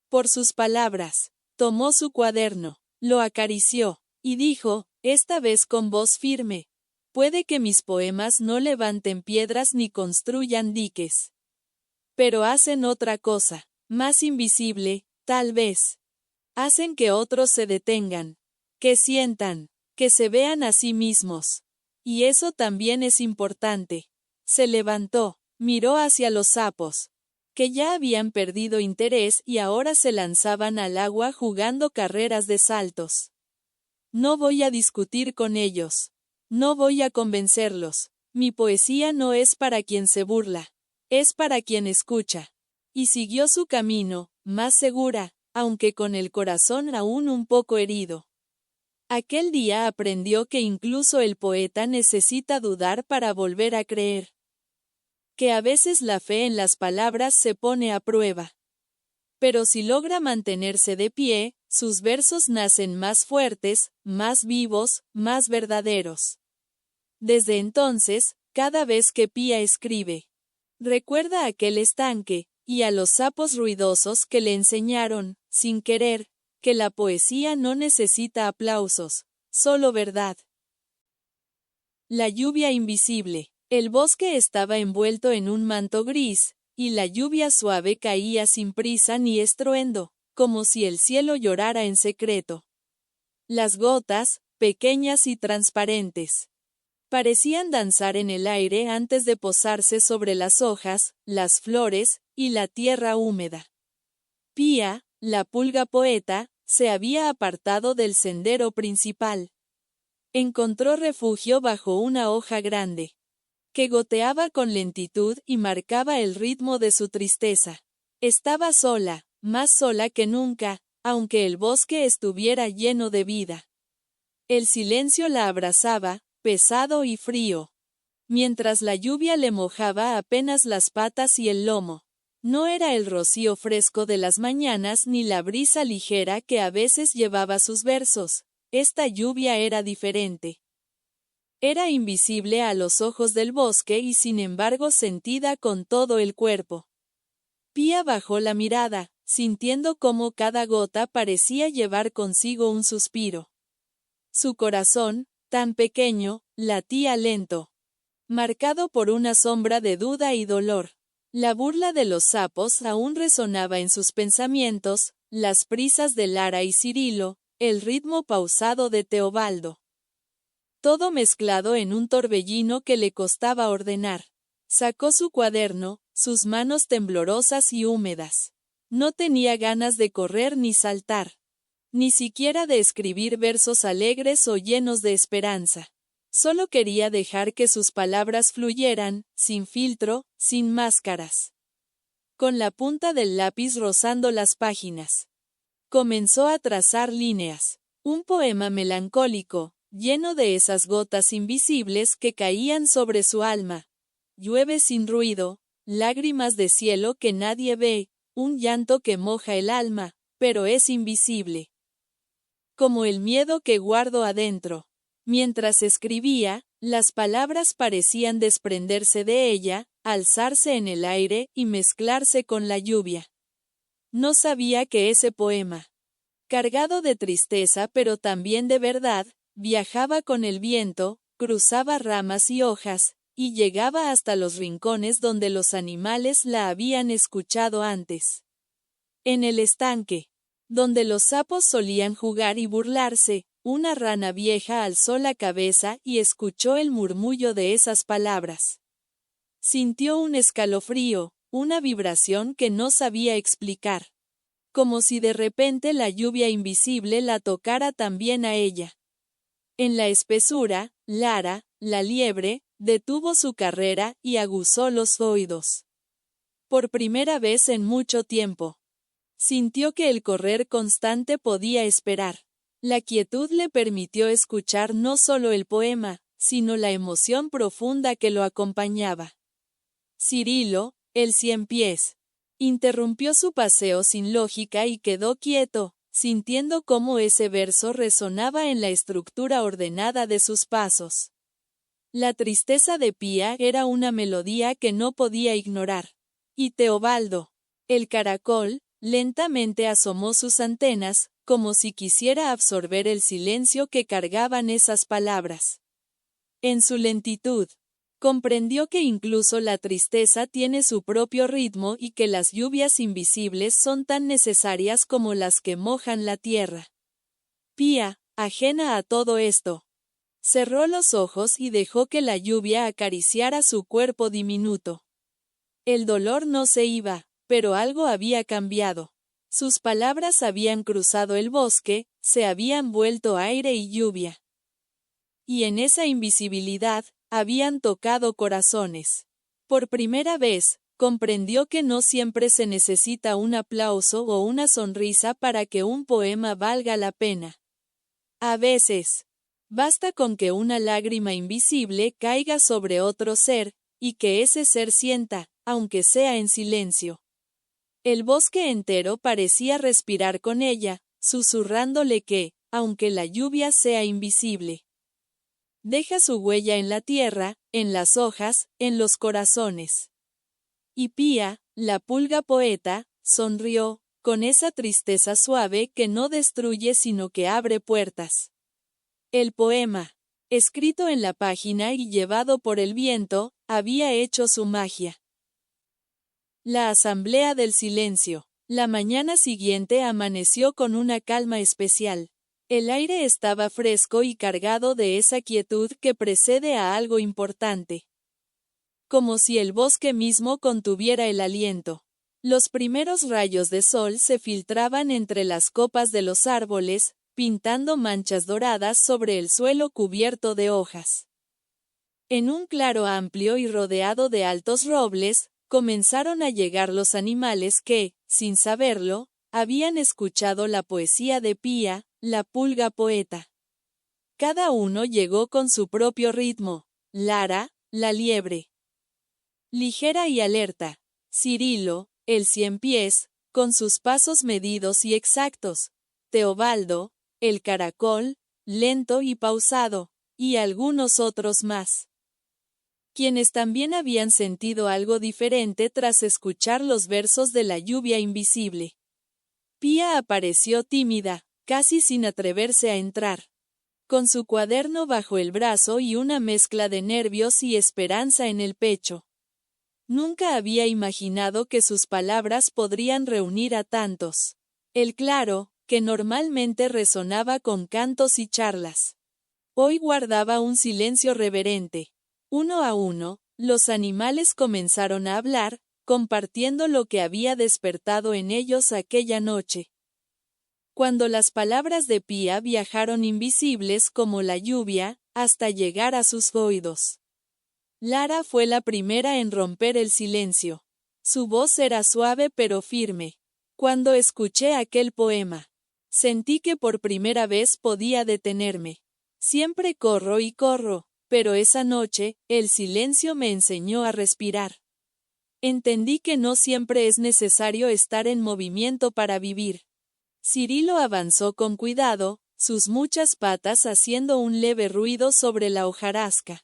por sus palabras. Tomó su cuaderno, lo acarició, y dijo, esta vez con voz firme: «Puede que mis poemas no levanten piedras ni construyan diques. Pero hacen otra cosa, más invisible, tal vez. Hacen que otros se detengan, que sientan, que se vean a sí mismos. Y eso también es importante». Se levantó, miró hacia los sapos, que ya habían perdido interés y ahora se lanzaban al agua jugando carreras de saltos. «No voy a discutir con ellos. No voy a convencerlos. Mi poesía no es para quien se burla. Es para quien escucha». Y siguió su camino, más segura, aunque con el corazón aún un poco herido. Aquel día aprendió que incluso el poeta necesita dudar para volver a creer. Que a veces la fe en las palabras se pone a prueba. Pero si logra mantenerse de pie, sus versos nacen más fuertes, más vivos, más verdaderos. Desde entonces, cada vez que Pía escribe, recuerda aquel estanque, y a los sapos ruidosos que le enseñaron, sin querer, que la poesía no necesita aplausos, solo verdad. La lluvia invisible. El bosque estaba envuelto en un manto gris, y la lluvia suave caía sin prisa ni estruendo, como si el cielo llorara en secreto. Las gotas, pequeñas y transparentes, parecían danzar en el aire antes de posarse sobre las hojas, las flores, y la tierra húmeda. Pía, la pulga poeta, se había apartado del sendero principal. Encontró refugio bajo una hoja grande, que goteaba con lentitud y marcaba el ritmo de su tristeza. Estaba sola, más sola que nunca, aunque el bosque estuviera lleno de vida. El silencio la abrazaba, pesado y frío, mientras la lluvia le mojaba apenas las patas y el lomo. No era el rocío fresco de las mañanas ni la brisa ligera que a veces llevaba sus versos. Esta lluvia era diferente. Era invisible a los ojos del bosque y sin embargo sentida con todo el cuerpo. Pía bajó la mirada, sintiendo cómo cada gota parecía llevar consigo un suspiro. Su corazón, tan pequeño, latía lento, marcado por una sombra de duda y dolor. La burla de los sapos aún resonaba en sus pensamientos, las prisas de Lara y Cirilo, el ritmo pausado de Teobaldo. Todo mezclado en un torbellino que le costaba ordenar. Sacó su cuaderno, sus manos temblorosas y húmedas. No tenía ganas de correr ni saltar, ni siquiera de escribir versos alegres o llenos de esperanza. Solo quería dejar que sus palabras fluyeran, sin filtro, sin máscaras. Con la punta del lápiz rozando las páginas, comenzó a trazar líneas. Un poema melancólico, lleno de esas gotas invisibles que caían sobre su alma. Llueve sin ruido, lágrimas de cielo que nadie ve, un llanto que moja el alma, pero es invisible. Como el miedo que guardo adentro. Mientras escribía, las palabras parecían desprenderse de ella, alzarse en el aire y mezclarse con la lluvia. No sabía que ese poema, cargado de tristeza pero también de verdad, viajaba con el viento, cruzaba ramas y hojas, y llegaba hasta los rincones donde los animales la habían escuchado antes. En el estanque, donde los sapos solían jugar y burlarse, una rana vieja alzó la cabeza y escuchó el murmullo de esas palabras. Sintió un escalofrío, una vibración que no sabía explicar. Como si de repente la lluvia invisible la tocara también a ella. En la espesura, Lara, la liebre, detuvo su carrera y aguzó los oídos. Por primera vez en mucho tiempo, sintió que el correr constante podía esperar. La quietud le permitió escuchar no solo el poema, sino la emoción profunda que lo acompañaba. Cirilo, el ciempiés, interrumpió su paseo sin lógica y quedó quieto, sintiendo cómo ese verso resonaba en la estructura ordenada de sus pasos. La tristeza de Pía era una melodía que no podía ignorar. Y Teobaldo, el caracol, lentamente asomó sus antenas, como si quisiera absorber el silencio que cargaban esas palabras. En su lentitud, comprendió que incluso la tristeza tiene su propio ritmo y que las lluvias invisibles son tan necesarias como las que mojan la tierra. Pía, ajena a todo esto, cerró los ojos y dejó que la lluvia acariciara su cuerpo diminuto. El dolor no se iba, pero algo había cambiado. Sus palabras habían cruzado el bosque, se habían vuelto aire y lluvia. Y en esa invisibilidad, habían tocado corazones. Por primera vez, comprendió que no siempre se necesita un aplauso o una sonrisa para que un poema valga la pena. A veces, basta con que una lágrima invisible caiga sobre otro ser, y que ese ser sienta, aunque sea en silencio. El bosque entero parecía respirar con ella, susurrándole que, aunque la lluvia sea invisible, deja su huella en la tierra, en las hojas, en los corazones. Y Pía, la pulga poeta, sonrió, con esa tristeza suave que no destruye sino que abre puertas. El poema, escrito en la página y llevado por el viento, había hecho su magia. La asamblea del silencio. La mañana siguiente amaneció con una calma especial. El aire estaba fresco y cargado de esa quietud que precede a algo importante. Como si el bosque mismo contuviera el aliento. Los primeros rayos de sol se filtraban entre las copas de los árboles, pintando manchas doradas sobre el suelo cubierto de hojas. En un claro amplio y rodeado de altos robles, comenzaron a llegar los animales que, sin saberlo, habían escuchado la poesía de Pía, la pulga poeta. Cada uno llegó con su propio ritmo. Lara, la liebre. Ligera y alerta. Cirilo, el ciempiés, con sus pasos medidos y exactos. Teobaldo, el caracol, lento y pausado, y algunos otros más. Quienes también habían sentido algo diferente tras escuchar los versos de la lluvia invisible. Pía apareció tímida, casi sin atreverse a entrar. Con su cuaderno bajo el brazo y una mezcla de nervios y esperanza en el pecho. Nunca había imaginado que sus palabras podrían reunir a tantos. El claro, que normalmente resonaba con cantos y charlas. Hoy guardaba un silencio reverente. Uno a uno, los animales comenzaron a hablar, compartiendo lo que había despertado en ellos aquella noche. Cuando las palabras de Pía viajaron invisibles como la lluvia, hasta llegar a sus oídos. Lara fue la primera en romper el silencio. Su voz era suave pero firme. Cuando escuché aquel poema, sentí que por primera vez podía detenerme. Siempre corro y corro, pero esa noche, el silencio me enseñó a respirar. Entendí que no siempre es necesario estar en movimiento para vivir. Cirilo avanzó con cuidado, sus muchas patas haciendo un leve ruido sobre la hojarasca.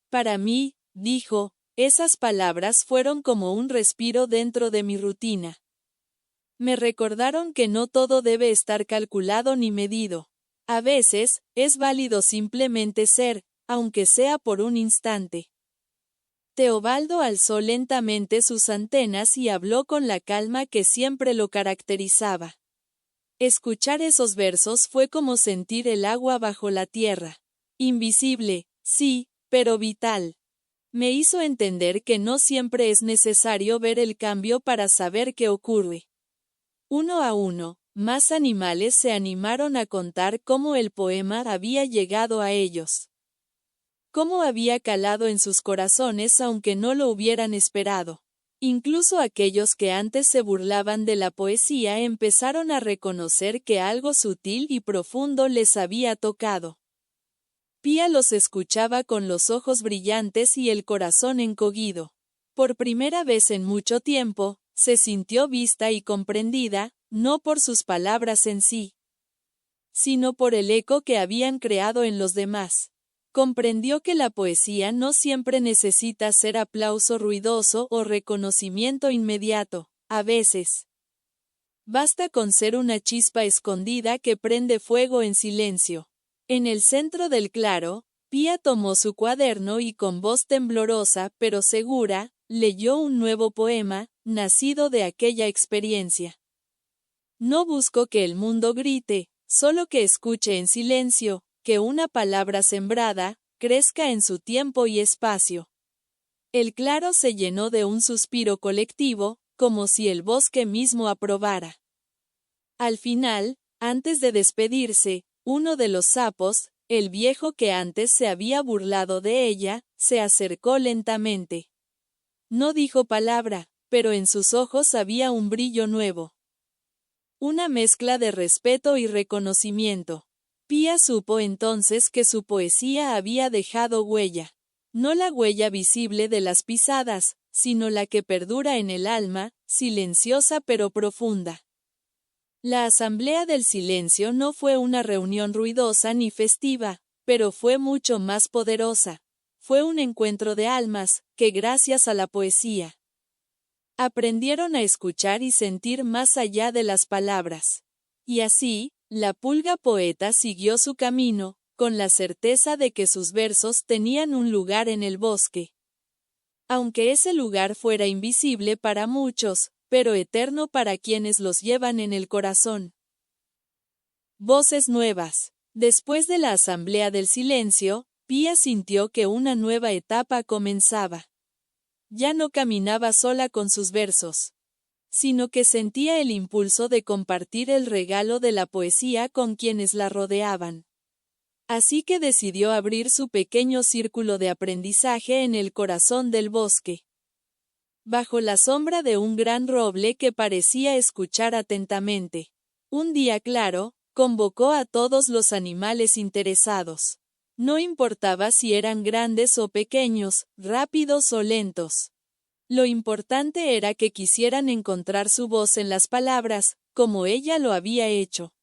Para mí, dijo, esas palabras fueron como un respiro dentro de mi rutina. Me recordaron que no todo debe estar calculado ni medido. A veces, es válido simplemente ser, aunque sea por un instante. Teobaldo alzó lentamente sus antenas y habló con la calma que siempre lo caracterizaba. Escuchar esos versos fue como sentir el agua bajo la tierra. Invisible, sí, pero vital. Me hizo entender que no siempre es necesario ver el cambio para saber qué ocurre. Uno a uno, más animales se animaron a contar cómo el poema había llegado a ellos. Cómo había calado en sus corazones aunque no lo hubieran esperado. Incluso aquellos que antes se burlaban de la poesía empezaron a reconocer que algo sutil y profundo les había tocado. Pía los escuchaba con los ojos brillantes y el corazón encogido. Por primera vez en mucho tiempo, se sintió vista y comprendida, no por sus palabras en sí, sino por el eco que habían creado en los demás. Comprendió que la poesía no siempre necesita ser aplauso ruidoso o reconocimiento inmediato, a veces. Basta con ser una chispa escondida que prende fuego en silencio. En el centro del claro, Pía tomó su cuaderno y con voz temblorosa pero segura, leyó un nuevo poema, nacido de aquella experiencia. No busco que el mundo grite, solo que escuche en silencio, que una palabra sembrada, crezca en su tiempo y espacio. El claro se llenó de un suspiro colectivo, como si el bosque mismo aprobara. Al final, antes de despedirse, uno de los sapos, el viejo que antes se había burlado de ella, se acercó lentamente. No dijo palabra, pero en sus ojos había un brillo nuevo. Una mezcla de respeto y reconocimiento. Pía supo entonces que su poesía había dejado huella. No la huella visible de las pisadas, sino la que perdura en el alma, silenciosa pero profunda. La Asamblea del Silencio no fue una reunión ruidosa ni festiva, pero fue mucho más poderosa. Fue un encuentro de almas, que gracias a la poesía, aprendieron a escuchar y sentir más allá de las palabras. Y así, la pulga poeta siguió su camino, con la certeza de que sus versos tenían un lugar en el bosque. Aunque ese lugar fuera invisible para muchos, pero eterno para quienes los llevan en el corazón. Voces nuevas. Después de la asamblea del silencio, Pía sintió que una nueva etapa comenzaba. Ya no caminaba sola con sus versos, sino que sentía el impulso de compartir el regalo de la poesía con quienes la rodeaban. Así que decidió abrir su pequeño círculo de aprendizaje en el corazón del bosque. Bajo la sombra de un gran roble que parecía escuchar atentamente. Un día claro, convocó a todos los animales interesados. No importaba si eran grandes o pequeños, rápidos o lentos. Lo importante era que quisieran encontrar su voz en las palabras, como ella lo había hecho.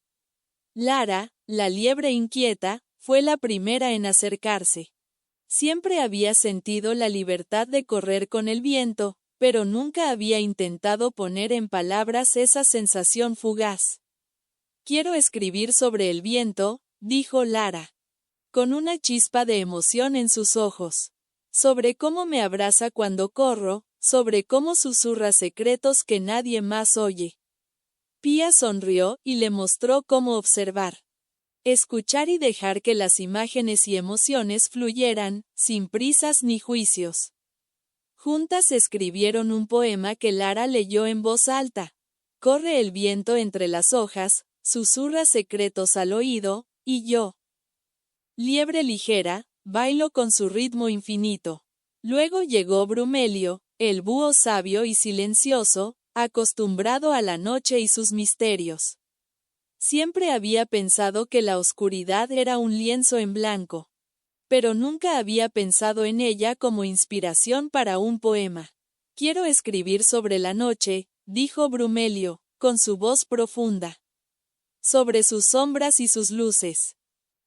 Lara, la liebre inquieta, fue la primera en acercarse. Siempre había sentido la libertad de correr con el viento, pero nunca había intentado poner en palabras esa sensación fugaz. «Quiero escribir sobre el viento», dijo Lara, con una chispa de emoción en sus ojos. «Sobre cómo me abraza cuando corro, sobre cómo susurra secretos que nadie más oye». Pía sonrió y le mostró cómo observar. Escuchar y dejar que las imágenes y emociones fluyeran, sin prisas ni juicios. Juntas escribieron un poema que Lara leyó en voz alta. Corre el viento entre las hojas, susurra secretos al oído, y yo, liebre ligera, bailo con su ritmo infinito. Luego llegó Brumelio, el búho sabio y silencioso, acostumbrado a la noche y sus misterios. Siempre había pensado que la oscuridad era un lienzo en blanco, pero nunca había pensado en ella como inspiración para un poema. «Quiero escribir sobre la noche», dijo Brumelio, con su voz profunda. «Sobre sus sombras y sus luces.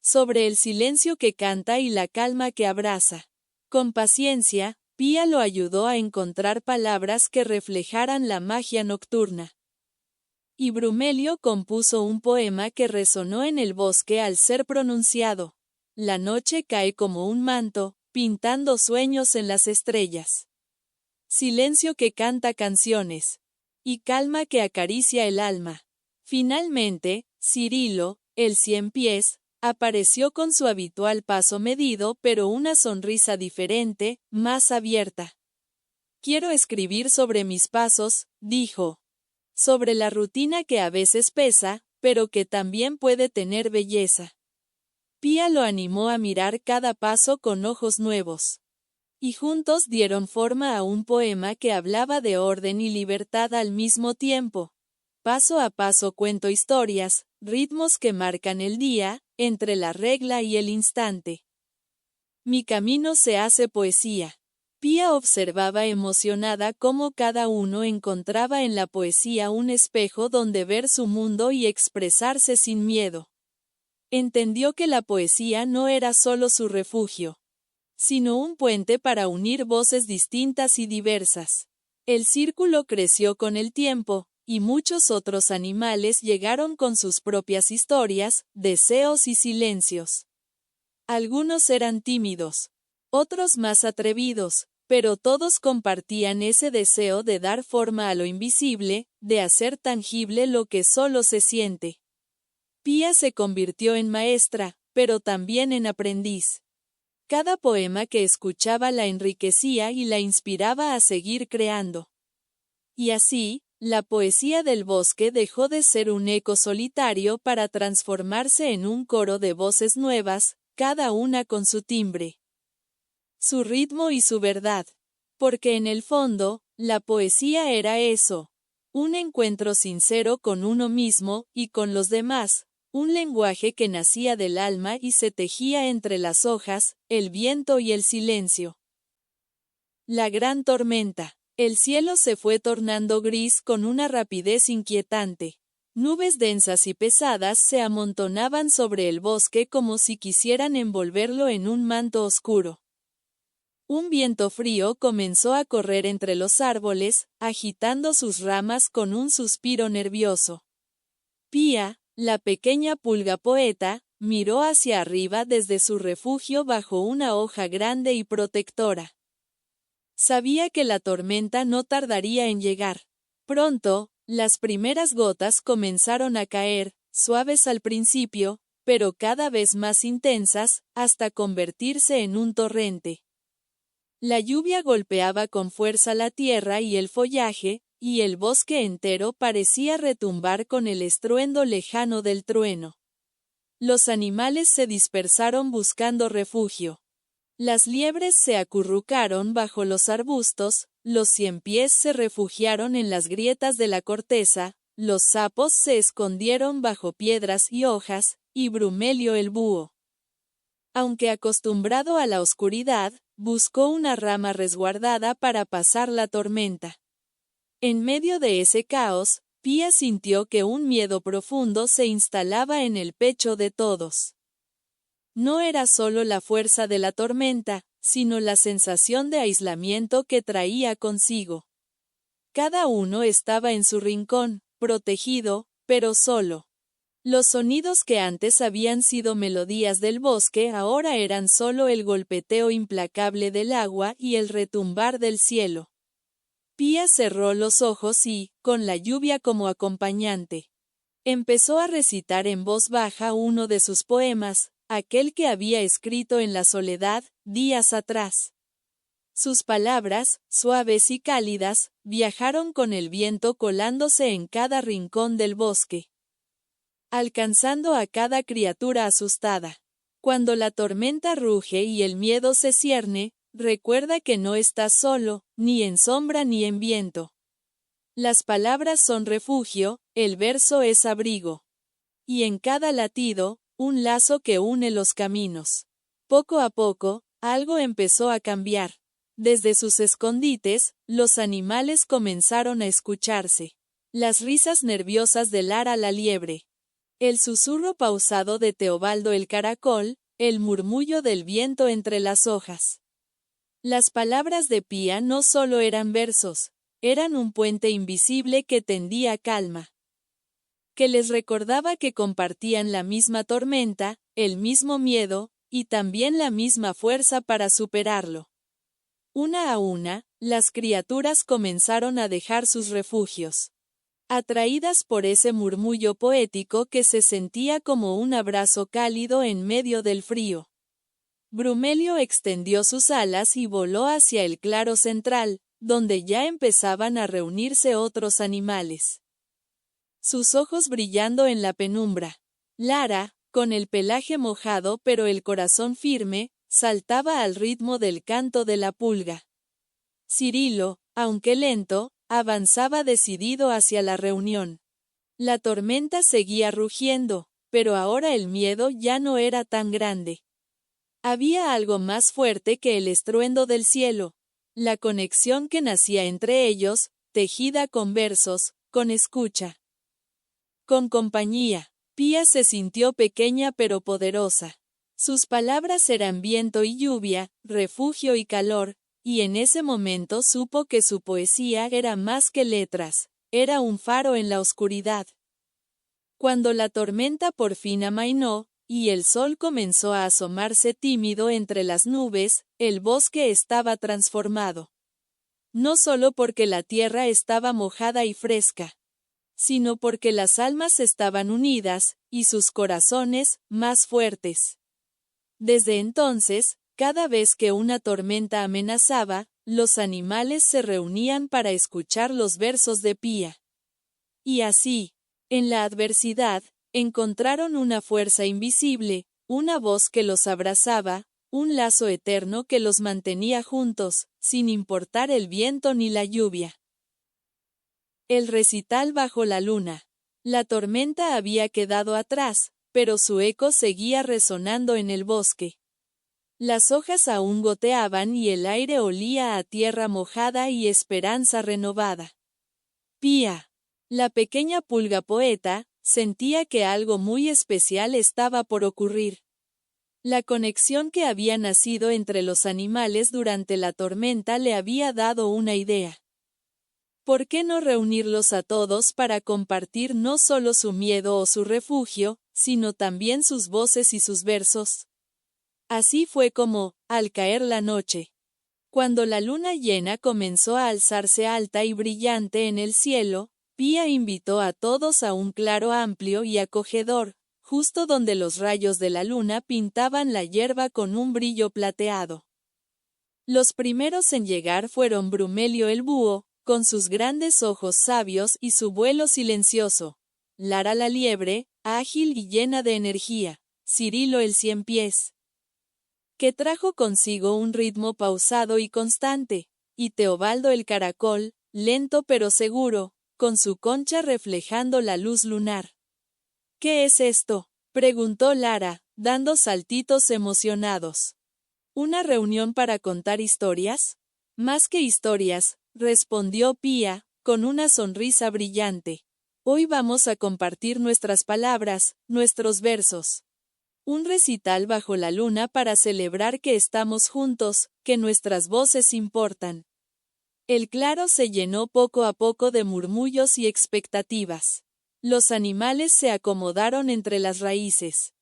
Sobre el silencio que canta y la calma que abraza». Con paciencia, Pía lo ayudó a encontrar palabras que reflejaran la magia nocturna. Y Brumelio compuso un poema que resonó en el bosque al ser pronunciado. La noche cae como un manto, pintando sueños en las estrellas. Silencio que canta canciones. Y calma que acaricia el alma. Finalmente, Cirilo, el 100 pies, apareció con su habitual paso medido pero una sonrisa diferente, más abierta. «Quiero escribir sobre mis pasos», dijo. «Sobre la rutina que a veces pesa, pero que también puede tener belleza». Pía lo animó a mirar cada paso con ojos nuevos. Y juntos dieron forma a un poema que hablaba de orden y libertad al mismo tiempo. Paso a paso cuento historias, ritmos que marcan el día, entre la regla y el instante. Mi camino se hace poesía. Pía observaba emocionada cómo cada uno encontraba en la poesía un espejo donde ver su mundo y expresarse sin miedo. Entendió que la poesía no era solo su refugio, sino un puente para unir voces distintas y diversas. El círculo creció con el tiempo, y muchos otros animales llegaron con sus propias historias, deseos y silencios. Algunos eran tímidos, otros más atrevidos, pero todos compartían ese deseo de dar forma a lo invisible, de hacer tangible lo que solo se siente. Pía se convirtió en maestra, pero también en aprendiz. Cada poema que escuchaba la enriquecía y la inspiraba a seguir creando. Y así, la poesía del bosque dejó de ser un eco solitario para transformarse en un coro de voces nuevas, cada una con su timbre, su ritmo y su verdad. Porque en el fondo, la poesía era eso, un encuentro sincero con uno mismo y con los demás, un lenguaje que nacía del alma y se tejía entre las hojas, el viento y el silencio. La gran tormenta. El cielo se fue tornando gris con una rapidez inquietante. Nubes densas y pesadas se amontonaban sobre el bosque como si quisieran envolverlo en un manto oscuro. Un viento frío comenzó a correr entre los árboles, agitando sus ramas con un suspiro nervioso. Pía, la pequeña pulga poeta, miró hacia arriba desde su refugio bajo una hoja grande y protectora. Sabía que la tormenta no tardaría en llegar. Pronto, las primeras gotas comenzaron a caer, suaves al principio, pero cada vez más intensas, hasta convertirse en un torrente. La lluvia golpeaba con fuerza la tierra y el follaje, y el bosque entero parecía retumbar con el estruendo lejano del trueno. Los animales se dispersaron buscando refugio. Las liebres se acurrucaron bajo los arbustos, los ciempiés se refugiaron en las grietas de la corteza, los sapos se escondieron bajo piedras y hojas, y Brumelio el búho, aunque acostumbrado a la oscuridad, buscó una rama resguardada para pasar la tormenta. En medio de ese caos, Pía sintió que un miedo profundo se instalaba en el pecho de todos. No era solo la fuerza de la tormenta, sino la sensación de aislamiento que traía consigo. Cada uno estaba en su rincón, protegido, pero solo. Los sonidos que antes habían sido melodías del bosque ahora eran solo el golpeteo implacable del agua y el retumbar del cielo. Pía cerró los ojos y, con la lluvia como acompañante, empezó a recitar en voz baja uno de sus poemas, aquel que había escrito en la soledad, días atrás. Sus palabras, suaves y cálidas, viajaron con el viento colándose en cada rincón del bosque, alcanzando a cada criatura asustada. Cuando la tormenta ruge y el miedo se cierne, recuerda que no estás solo, ni en sombra ni en viento. Las palabras son refugio, el verso es abrigo. Y en cada latido, un lazo que une los caminos. Poco a poco, algo empezó a cambiar. Desde sus escondites, los animales comenzaron a escucharse. Las risas nerviosas de Lara la liebre, el susurro pausado de Teobaldo el caracol, el murmullo del viento entre las hojas. Las palabras de Pía no solo eran versos, eran un puente invisible que tendía calma, que les recordaba que compartían la misma tormenta, el mismo miedo, y también la misma fuerza para superarlo. Una a una, las criaturas comenzaron a dejar sus refugios, atraídas por ese murmullo poético que se sentía como un abrazo cálido en medio del frío. Brumelio extendió sus alas y voló hacia el claro central, donde ya empezaban a reunirse otros animales, sus ojos brillando en la penumbra. Lara, con el pelaje mojado pero el corazón firme, saltaba al ritmo del canto de la pulga. Cirilo, aunque lento, avanzaba decidido hacia la reunión. La tormenta seguía rugiendo, pero ahora el miedo ya no era tan grande. Había algo más fuerte que el estruendo del cielo, la conexión que nacía entre ellos, tejida con versos, con escucha, con compañía. Pía se sintió pequeña pero poderosa. Sus palabras eran viento y lluvia, refugio y calor, y en ese momento supo que su poesía era más que letras, era un faro en la oscuridad. Cuando la tormenta por fin amainó, y el sol comenzó a asomarse tímido entre las nubes, el bosque estaba transformado. No solo porque la tierra estaba mojada y fresca, sino porque las almas estaban unidas, y sus corazones, más fuertes. Desde entonces, cada vez que una tormenta amenazaba, los animales se reunían para escuchar los versos de Pía. Y así, en la adversidad, encontraron una fuerza invisible, una voz que los abrazaba, un lazo eterno que los mantenía juntos, sin importar el viento ni la lluvia. El recital bajo la luna. La tormenta había quedado atrás, pero su eco seguía resonando en el bosque. Las hojas aún goteaban y el aire olía a tierra mojada y esperanza renovada. Pía, la pequeña pulga poeta, sentía que algo muy especial estaba por ocurrir. La conexión que había nacido entre los animales durante la tormenta le había dado una idea. ¿Por qué no reunirlos a todos para compartir no solo su miedo o su refugio, sino también sus voces y sus versos? Así fue como, al caer la noche, Cuando la luna llena comenzó a alzarse alta y brillante en el cielo, Pía invitó a todos a un claro amplio y acogedor, justo donde los rayos de la luna pintaban la hierba con un brillo plateado. Los primeros en llegar fueron Brumelio el búho, con sus grandes ojos sabios y su vuelo silencioso; Lara la liebre, ágil y llena de energía; Cirilo el cien pies, que trajo consigo un ritmo pausado y constante; y Teobaldo el caracol, lento pero seguro, con su concha reflejando la luz lunar. —¿Qué es esto? —preguntó Lara, dando saltitos emocionados. —¿Una reunión para contar historias? —Más que historias —respondió Pía, con una sonrisa brillante—. Hoy vamos a compartir nuestras palabras, nuestros versos. Un recital bajo la luna para celebrar que estamos juntos, que nuestras voces importan. El claro se llenó poco a poco de murmullos y expectativas. Los animales se acomodaron entre las raíces.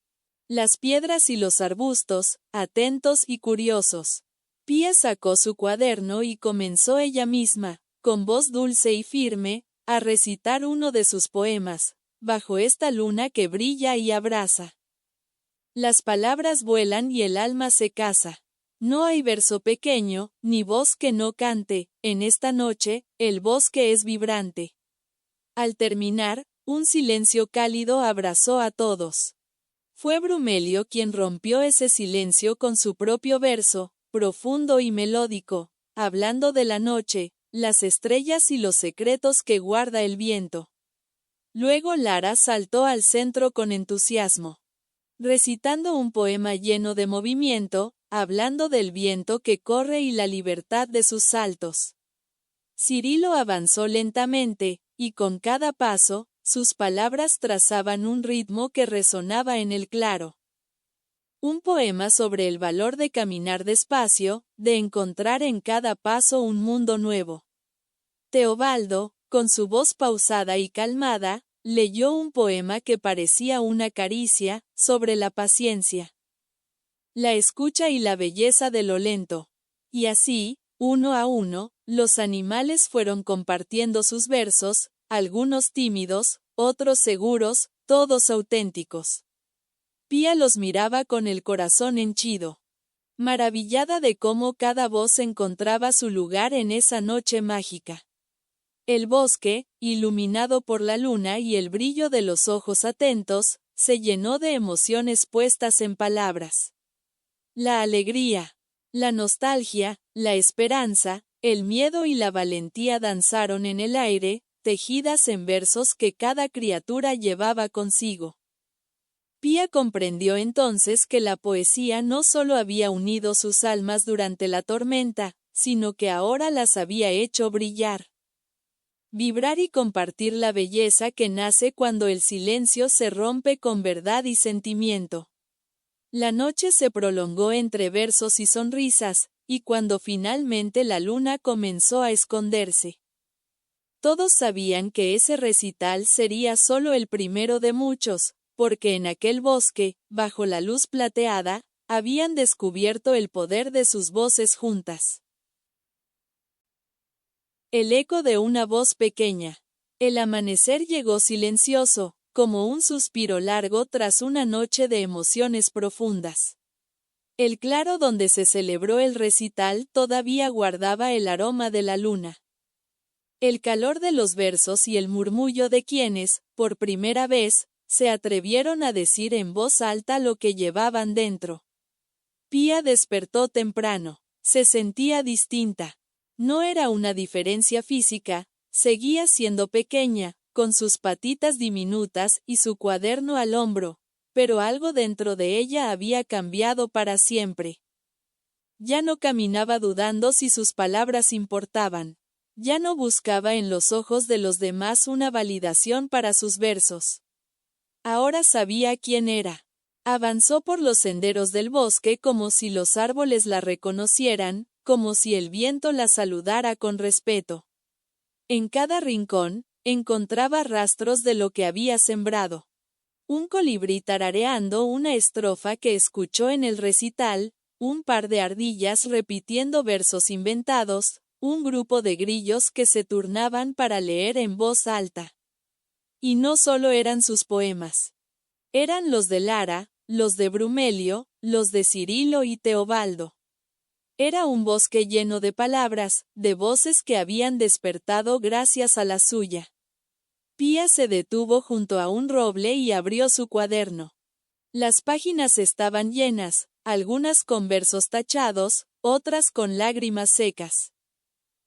Las piedras y los arbustos, atentos y curiosos. Pía sacó su cuaderno y comenzó ella misma, con voz dulce y firme, a recitar uno de sus poemas, bajo esta luna que brilla y abraza. Las palabras vuelan y el alma se casa. No hay verso pequeño, ni voz que no cante, en esta noche, el bosque es vibrante. Al terminar, un silencio cálido abrazó a todos. Fue Brumelio quien rompió ese silencio con su propio verso, profundo y melódico, hablando de la noche, las estrellas y los secretos que guarda el viento. Luego Lara saltó al centro con entusiasmo, recitando un poema lleno de movimiento, hablando del viento que corre y la libertad de sus saltos. Cirilo avanzó lentamente, y con cada paso, sus palabras trazaban un ritmo que resonaba en el claro. Un poema sobre el valor de caminar despacio, de encontrar en cada paso un mundo nuevo. Teobaldo, con su voz pausada y calmada, leyó un poema que parecía una caricia, sobre la paciencia, la escucha y la belleza de lo lento. Y así, uno a uno, los animales fueron compartiendo sus versos, algunos tímidos, otros seguros, todos auténticos. Pía los miraba con el corazón henchido, maravillada de cómo cada voz encontraba su lugar en esa noche mágica. El bosque, iluminado por la luna y el brillo de los ojos atentos, se llenó de emociones puestas en palabras. La alegría, la nostalgia, la esperanza, el miedo y la valentía danzaron en el aire, tejidas en versos que cada criatura llevaba consigo. Pía comprendió entonces que la poesía no solo había unido sus almas durante la tormenta, sino que ahora las había hecho brillar. Vibrar y compartir la belleza que nace cuando el silencio se rompe con verdad y sentimiento. La noche se prolongó entre versos y sonrisas, y cuando finalmente la luna comenzó a esconderse, todos sabían que ese recital sería solo el primero de muchos, porque en aquel bosque, bajo la luz plateada, habían descubierto el poder de sus voces juntas. El eco de una voz pequeña. El amanecer llegó silencioso, como un suspiro largo tras una noche de emociones profundas. El claro donde se celebró el recital todavía guardaba el aroma de la luna. El calor de los versos y el murmullo de quienes, por primera vez, se atrevieron a decir en voz alta lo que llevaban dentro. Pía despertó temprano. Se sentía distinta. No era una diferencia física, seguía siendo pequeña, con sus patitas diminutas y su cuaderno al hombro, pero algo dentro de ella había cambiado para siempre. Ya no caminaba dudando si sus palabras importaban. Ya no buscaba en los ojos de los demás una validación para sus versos. Ahora sabía quién era. Avanzó por los senderos del bosque como si los árboles la reconocieran, como si el viento la saludara con respeto. En cada rincón, encontraba rastros de lo que había sembrado. Un colibrí tarareando una estrofa que escuchó en el recital, un par de ardillas repitiendo versos inventados, un grupo de grillos que se turnaban para leer en voz alta. Y no solo eran sus poemas. Eran los de Lara, los de Brumelio, los de Cirilo y Teobaldo. Era un bosque lleno de palabras, de voces que habían despertado gracias a la suya. Pía se detuvo junto a un roble y abrió su cuaderno. Las páginas estaban llenas, algunas con versos tachados, otras con lágrimas secas.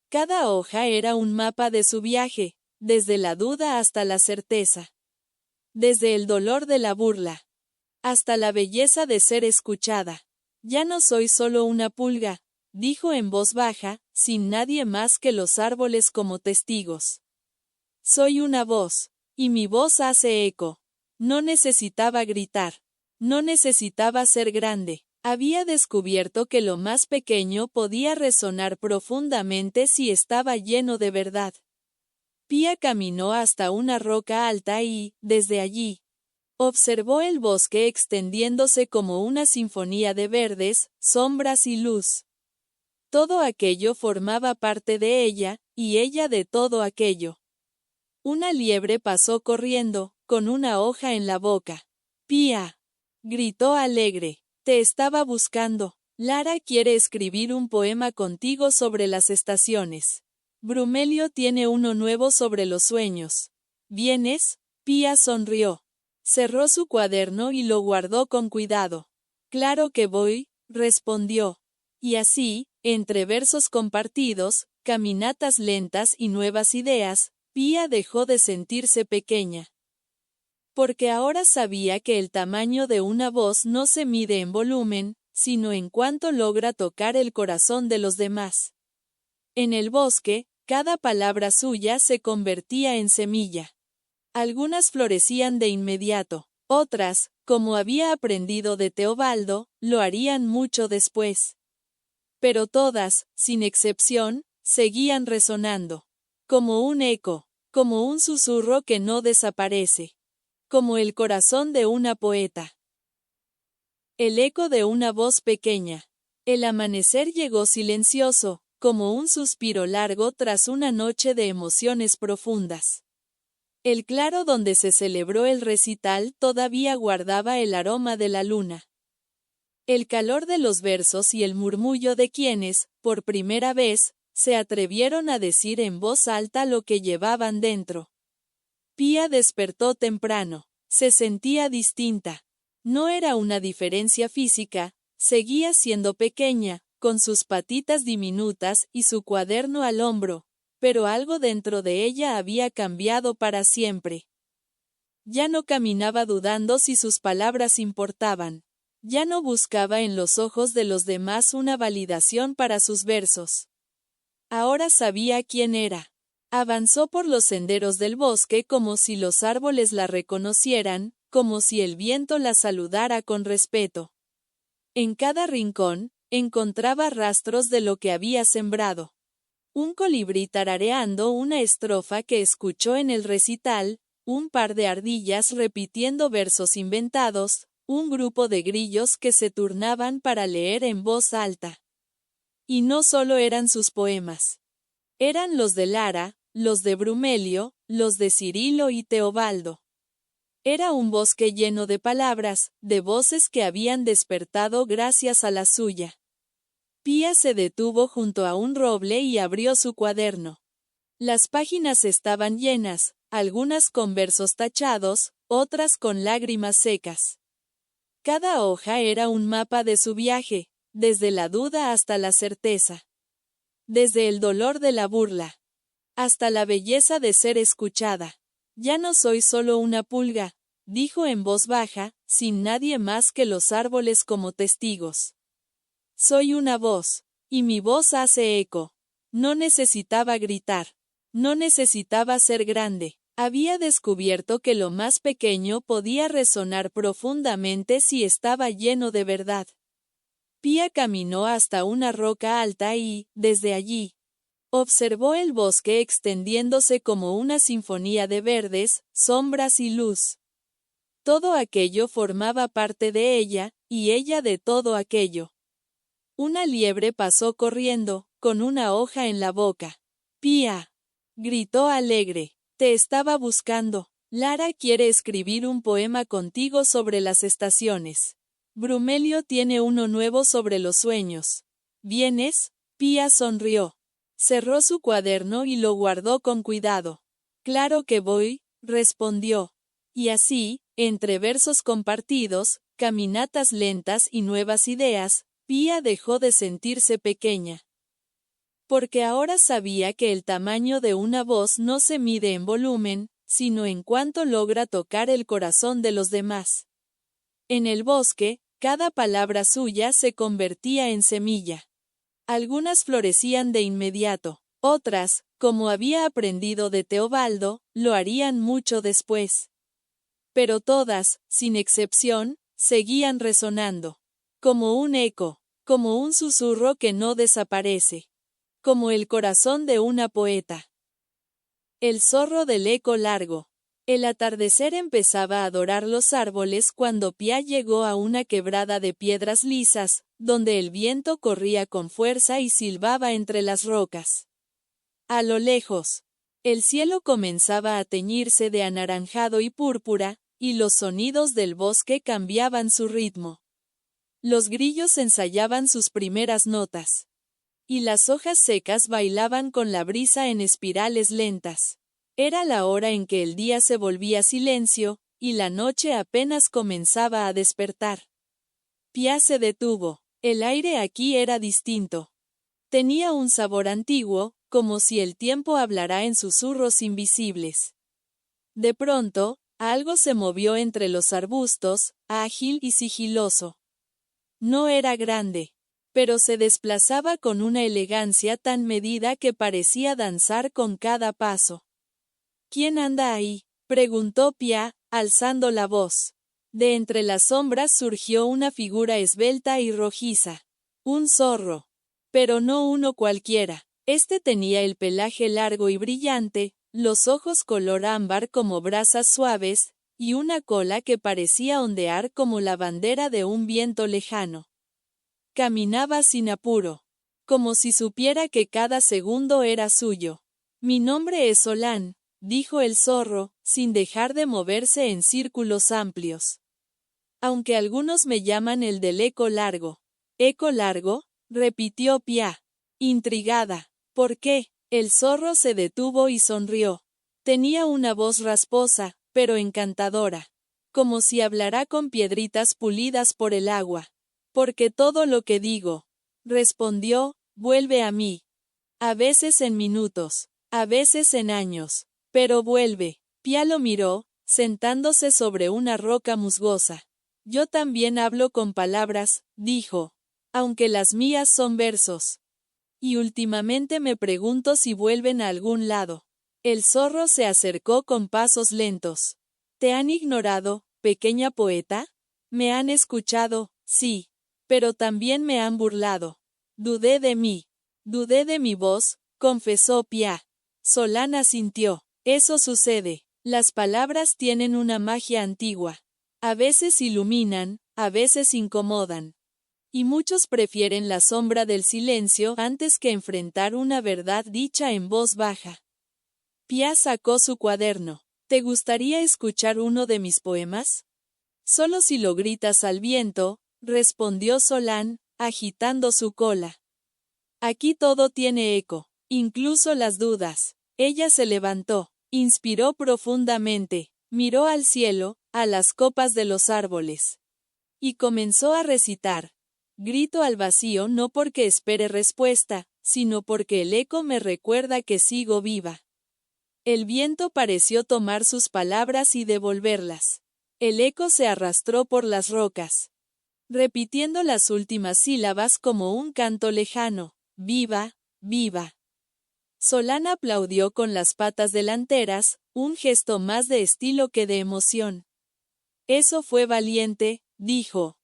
Cada hoja era un mapa de su viaje, desde la duda hasta la certeza. Desde el dolor de la burla, hasta la belleza de ser escuchada. Ya no soy solo una pulga, dijo en voz baja, sin nadie más que los árboles como testigos. Soy una voz, y mi voz hace eco. No necesitaba gritar. No necesitaba ser grande. Había descubierto que lo más pequeño podía resonar profundamente si estaba lleno de verdad. Pía caminó hasta una roca alta y, desde allí, observó el bosque extendiéndose como una sinfonía de verdes, sombras y luz. Todo aquello formaba parte de ella, y ella de todo aquello. Una liebre pasó corriendo, con una hoja en la boca. «Pía», gritó alegre, «te estaba buscando. Lara quiere escribir un poema contigo sobre las estaciones. Brumelio tiene uno nuevo sobre los sueños. ¿Vienes?» Pía sonrió. Cerró su cuaderno y lo guardó con cuidado. «Claro que voy», respondió. Y así, entre versos compartidos, caminatas lentas y nuevas ideas, Pía dejó de sentirse pequeña. Porque ahora sabía que el tamaño de una voz no se mide en volumen, sino en cuánto logra tocar el corazón de los demás. En el bosque, cada palabra suya se convertía en semilla. Algunas florecían de inmediato, otras, como había aprendido de Teobaldo, lo harían mucho después. Pero todas, sin excepción, seguían resonando. Como un eco, como un susurro que no desaparece. Como el corazón de una poeta. El eco de una voz pequeña. El amanecer llegó silencioso, como un suspiro largo tras una noche de emociones profundas. El claro donde se celebró el recital todavía guardaba el aroma de la luna. El calor de los versos y el murmullo de quienes, por primera vez, se atrevieron a decir en voz alta lo que llevaban dentro. Pía despertó temprano. Se sentía distinta. No era una diferencia física, seguía siendo pequeña, con sus patitas diminutas y su cuaderno al hombro, pero algo dentro de ella había cambiado para siempre. Ya no caminaba dudando si sus palabras importaban. Ya no buscaba en los ojos de los demás una validación para sus versos. Ahora sabía quién era. Avanzó por los senderos del bosque como si los árboles la reconocieran, como si el viento la saludara con respeto. En cada rincón, encontraba rastros de lo que había sembrado. Un colibrí tarareando una estrofa que escuchó en el recital, un par de ardillas repitiendo versos inventados, un grupo de grillos que se turnaban para leer en voz alta. Y no solo eran sus poemas. Eran los de Lara, los de Brumelio, los de Cirilo y Teobaldo. Era un bosque lleno de palabras, de voces que habían despertado gracias a la suya. Pía se detuvo junto a un roble y abrió su cuaderno. Las páginas estaban llenas, algunas con versos tachados, otras con lágrimas secas. Cada hoja era un mapa de su viaje, desde la duda hasta la certeza. Desde el dolor de la burla, hasta la belleza de ser escuchada. Ya no soy solo una pulga, dijo en voz baja, sin nadie más que los árboles como testigos. Soy una voz, y mi voz hace eco. No necesitaba gritar. No necesitaba ser grande. Había descubierto que lo más pequeño podía resonar profundamente si estaba lleno de verdad. Pía caminó hasta una roca alta y, desde allí, observó el bosque extendiéndose como una sinfonía de verdes, sombras y luz. Todo aquello formaba parte de ella, y ella de todo aquello. Una liebre pasó corriendo, con una hoja en la boca. ¡Pía! Gritó alegre. Te estaba buscando. Lara quiere escribir un poema contigo sobre las estaciones. Brumelio tiene uno nuevo sobre los sueños. ¿Vienes? Pía sonrió. Cerró su cuaderno y lo guardó con cuidado. Claro que voy, respondió. Y así, entre versos compartidos, caminatas lentas y nuevas ideas, Pía dejó de sentirse pequeña. Porque ahora sabía que el tamaño de una voz no se mide en volumen, sino en cuánto logra tocar el corazón de los demás. En el bosque, cada palabra suya se convertía en semilla. Algunas florecían de inmediato, otras, como había aprendido de Teobaldo, lo harían mucho después. Pero todas, sin excepción, seguían resonando. Como un eco, como un susurro que no desaparece. Como el corazón de una poeta. El zorro del eco largo. El atardecer empezaba a dorar los árboles cuando Pía llegó a una quebrada de piedras lisas, donde el viento corría con fuerza y silbaba entre las rocas. A lo lejos, el cielo comenzaba a teñirse de anaranjado y púrpura, y los sonidos del bosque cambiaban su ritmo. Los grillos ensayaban sus primeras notas. Y las hojas secas bailaban con la brisa en espirales lentas. Era la hora en que el día se volvía silencio, y la noche apenas comenzaba a despertar. Pía se detuvo. El aire aquí era distinto. Tenía un sabor antiguo, como si el tiempo hablara en susurros invisibles. De pronto, algo se movió entre los arbustos, ágil y sigiloso. No era grande, pero se desplazaba con una elegancia tan medida que parecía danzar con cada paso. ¿Quién anda ahí?, preguntó Pía, alzando la voz. De entre las sombras surgió una figura esbelta y rojiza. Un zorro. Pero no uno cualquiera. Este tenía el pelaje largo y brillante, los ojos color ámbar como brasas suaves, y una cola que parecía ondear como la bandera de un viento lejano. Caminaba sin apuro, como si supiera que cada segundo era suyo. Mi nombre es Solán, dijo el zorro, sin dejar de moverse en círculos amplios. Aunque algunos me llaman el del eco largo. ¿Eco largo?, repitió Pía, intrigada. ¿Por qué? El zorro se detuvo y sonrió. Tenía una voz rasposa, pero encantadora. Como si hablara con piedritas pulidas por el agua. Porque todo lo que digo, respondió, vuelve a mí. A veces en minutos, a veces en años, pero vuelve. Pía lo miró, sentándose sobre una roca musgosa. Yo también hablo con palabras, dijo, aunque las mías son versos. Y últimamente me pregunto si vuelven a algún lado. El zorro se acercó con pasos lentos. ¿Te han ignorado, pequeña poeta? Me han escuchado, sí. Pero también me han burlado. Dudé de mí. Dudé de mi voz, confesó Pía. Solán asintió. Eso sucede. Las palabras tienen una magia antigua. A veces iluminan, a veces incomodan. Y muchos prefieren la sombra del silencio antes que enfrentar una verdad dicha en voz baja. Pía sacó su cuaderno. ¿Te gustaría escuchar uno de mis poemas? Solo si lo gritas al viento, respondió Solán, agitando su cola. Aquí todo tiene eco, incluso las dudas. Ella se levantó, inspiró profundamente, miró al cielo, a las copas de los árboles. Y comenzó a recitar. Grito al vacío no porque espere respuesta, sino porque el eco me recuerda que sigo viva. El viento pareció tomar sus palabras y devolverlas. El eco se arrastró por las rocas, repitiendo las últimas sílabas como un canto lejano, viva, viva. Solán aplaudió con las patas delanteras, un gesto más de estilo que de emoción. Eso fue valiente, dijo.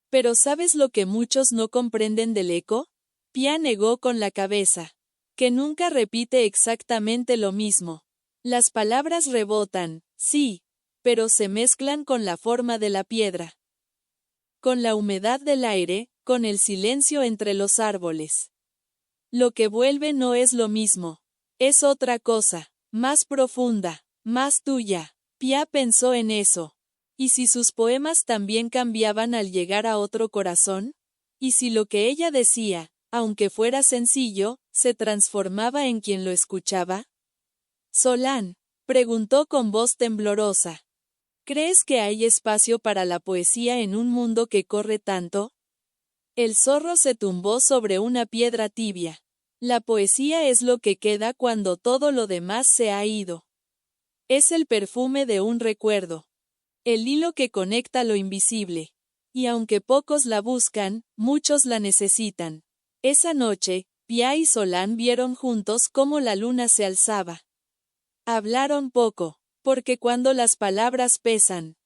Pero ¿sabes lo que muchos no comprenden del eco? Pía negó con la cabeza. Que nunca repite exactamente lo mismo. Las palabras rebotan, sí, pero se mezclan con la forma de la piedra, con la humedad del aire, con el silencio entre los árboles. Lo que vuelve no es lo mismo. Es otra cosa, más profunda, más tuya. Pia pensó en eso. ¿Y si sus poemas también cambiaban al llegar a otro corazón? ¿Y si lo que ella decía, aunque fuera sencillo, se transformaba en quien lo escuchaba? Solán, preguntó con voz temblorosa. ¿Crees que hay espacio para la poesía en un mundo que corre tanto? El zorro se tumbó sobre una piedra tibia. La poesía es lo que queda cuando todo lo demás se ha ido. Es el perfume de un recuerdo. El hilo que conecta lo invisible. Y aunque pocos la buscan, muchos la necesitan. Esa noche, Pia y Solán vieron juntos cómo la luna se alzaba. Hablaron poco, porque cuando las palabras pesan,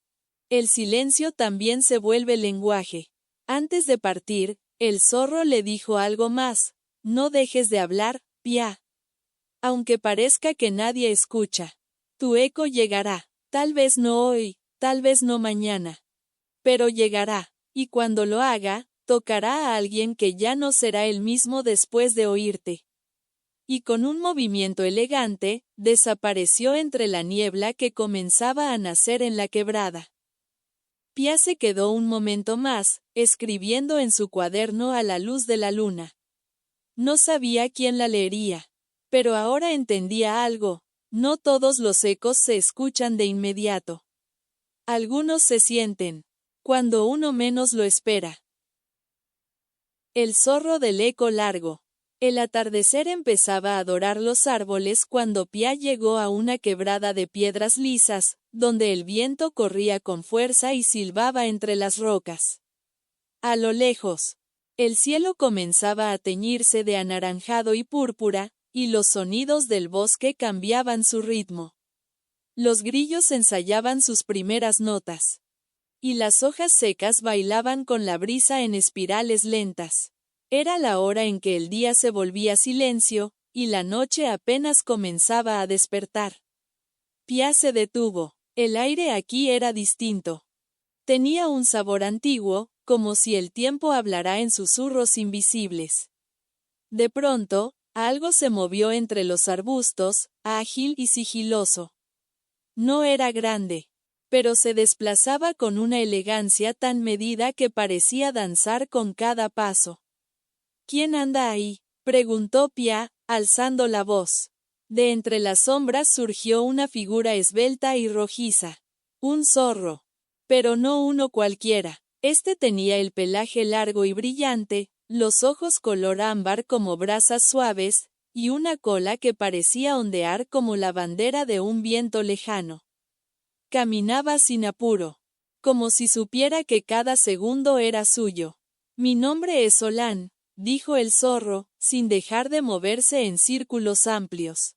el silencio también se vuelve lenguaje. Antes de partir, el zorro le dijo algo más. No dejes de hablar, Pia. Aunque parezca que nadie escucha, tu eco llegará, tal vez no hoy, tal vez no mañana. Pero llegará, y cuando lo haga, tocará a alguien que ya no será el mismo después de oírte. Y con un movimiento elegante, desapareció entre la niebla que comenzaba a nacer en la quebrada. Pia se quedó un momento más, escribiendo en su cuaderno a la luz de la luna. No sabía quién la leería. Pero ahora entendía algo. No todos los ecos se escuchan de inmediato. Algunos se sienten cuando uno menos lo espera. El zorro del eco largo. El atardecer empezaba a dorar los árboles cuando Pia llegó a una quebrada de piedras lisas, donde el viento corría con fuerza y silbaba entre las rocas. A lo lejos, el cielo comenzaba a teñirse de anaranjado y púrpura, y los sonidos del bosque cambiaban su ritmo. Los grillos ensayaban sus primeras notas. Y las hojas secas bailaban con la brisa en espirales lentas. Era la hora en que el día se volvía silencio, y la noche apenas comenzaba a despertar. Pia se detuvo. El aire aquí era distinto. Tenía un sabor antiguo, como si el tiempo hablara en susurros invisibles. De pronto, algo se movió entre los arbustos, ágil y sigiloso. No era grande, pero se desplazaba con una elegancia tan medida que parecía danzar con cada paso. ¿Quién anda ahí?, preguntó Pia, alzando la voz. De entre las sombras surgió una figura esbelta y rojiza. Un zorro. Pero no uno cualquiera. Este tenía el pelaje largo y brillante, los ojos color ámbar como brasas suaves, y una cola que parecía ondear como la bandera de un viento lejano. Caminaba sin apuro, como si supiera que cada segundo era suyo. Mi nombre es Solán, dijo el zorro, sin dejar de moverse en círculos amplios.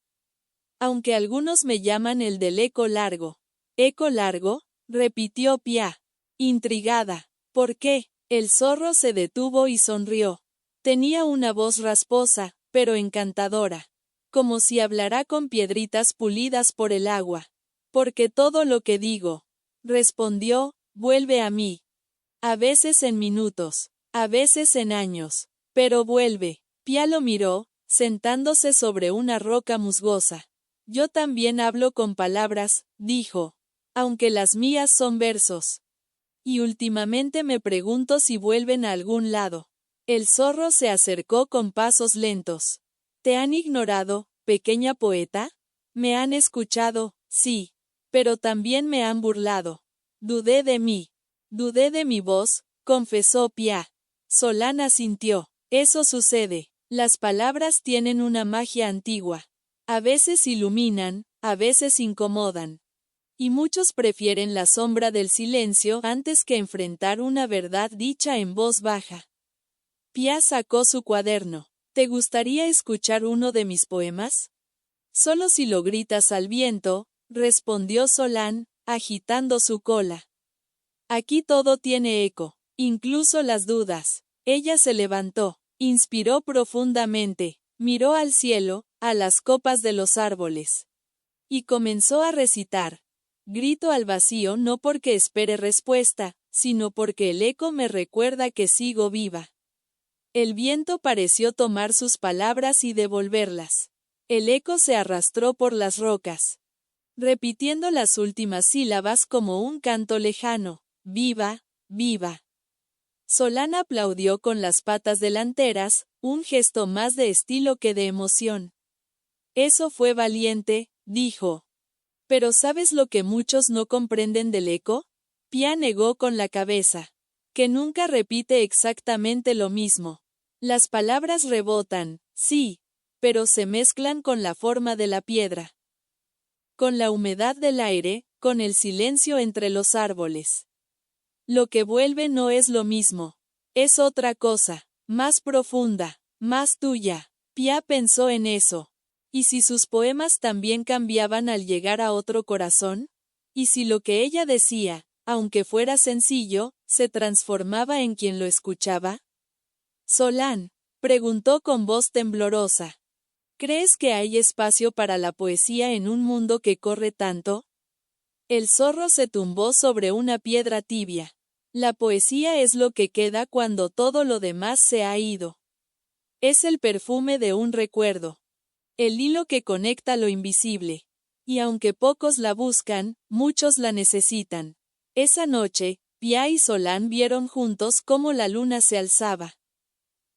Aunque algunos me llaman el del eco largo. ¿Eco largo?, repitió Pia, intrigada. ¿Por qué? El zorro se detuvo y sonrió. Tenía una voz rasposa, pero encantadora. Como si hablara con piedritas pulidas por el agua. Porque todo lo que digo, respondió, vuelve a mí. A veces en minutos, a veces en años, pero vuelve. Pia lo miró, sentándose sobre una roca musgosa. Yo también hablo con palabras, dijo, aunque las mías son versos. Y últimamente me pregunto si vuelven a algún lado. El zorro se acercó con pasos lentos. ¿Te han ignorado, pequeña poeta? Me han escuchado, sí, pero también me han burlado. Dudé de mí. Dudé de mi voz, confesó Pia. Solán asintió. Eso sucede. Las palabras tienen una magia antigua. A veces iluminan, a veces incomodan. Y muchos prefieren la sombra del silencio antes que enfrentar una verdad dicha en voz baja. Pia sacó su cuaderno. ¿Te gustaría escuchar uno de mis poemas? Solo si lo gritas al viento, respondió Solán, agitando su cola. Aquí todo tiene eco, incluso las dudas. Ella se levantó, inspiró profundamente, miró al cielo, a las copas de los árboles. Y comenzó a recitar. Grito al vacío no porque espere respuesta, sino porque el eco me recuerda que sigo viva. El viento pareció tomar sus palabras y devolverlas. El eco se arrastró por las rocas, repitiendo las últimas sílabas como un canto lejano: viva, viva. Solán aplaudió con las patas delanteras, un gesto más de estilo que de emoción. Eso fue valiente, dijo. Pero ¿sabes lo que muchos no comprenden del eco? Pia negó con la cabeza. Que nunca repite exactamente lo mismo. Las palabras rebotan, sí, pero se mezclan con la forma de la piedra, con la humedad del aire, con el silencio entre los árboles. Lo que vuelve no es lo mismo. Es otra cosa, más profunda, más tuya. Pia pensó en eso. ¿Y si sus poemas también cambiaban al llegar a otro corazón? ¿Y si lo que ella decía, aunque fuera sencillo, se transformaba en quien lo escuchaba? Solán, preguntó con voz temblorosa. ¿Crees que hay espacio para la poesía en un mundo que corre tanto? El zorro se tumbó sobre una piedra tibia. La poesía es lo que queda cuando todo lo demás se ha ido. Es el perfume de un recuerdo. El hilo que conecta lo invisible. Y aunque pocos la buscan, muchos la necesitan. Esa noche, Pia y Solán vieron juntos cómo la luna se alzaba.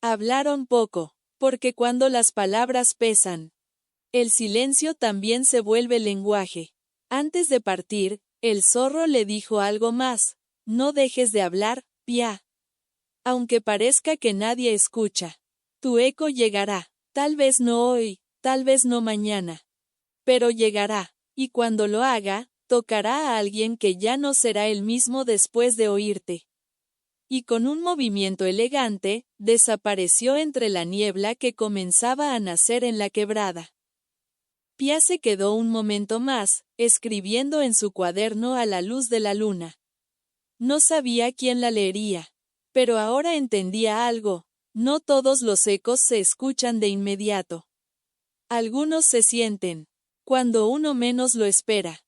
Hablaron poco, porque cuando las palabras pesan, el silencio también se vuelve lenguaje. Antes de partir, el zorro le dijo algo más: no dejes de hablar, Pia. Aunque parezca que nadie escucha, tu eco llegará, tal vez no hoy, tal vez no mañana. Pero llegará, y cuando lo haga, tocará a alguien que ya no será el mismo después de oírte. Y con un movimiento elegante, desapareció entre la niebla que comenzaba a nacer en la quebrada. Pia se quedó un momento más, escribiendo en su cuaderno a la luz de la luna. No sabía quién la leería. Pero ahora entendía algo: no todos los ecos se escuchan de inmediato. Algunos se sienten cuando uno menos lo espera.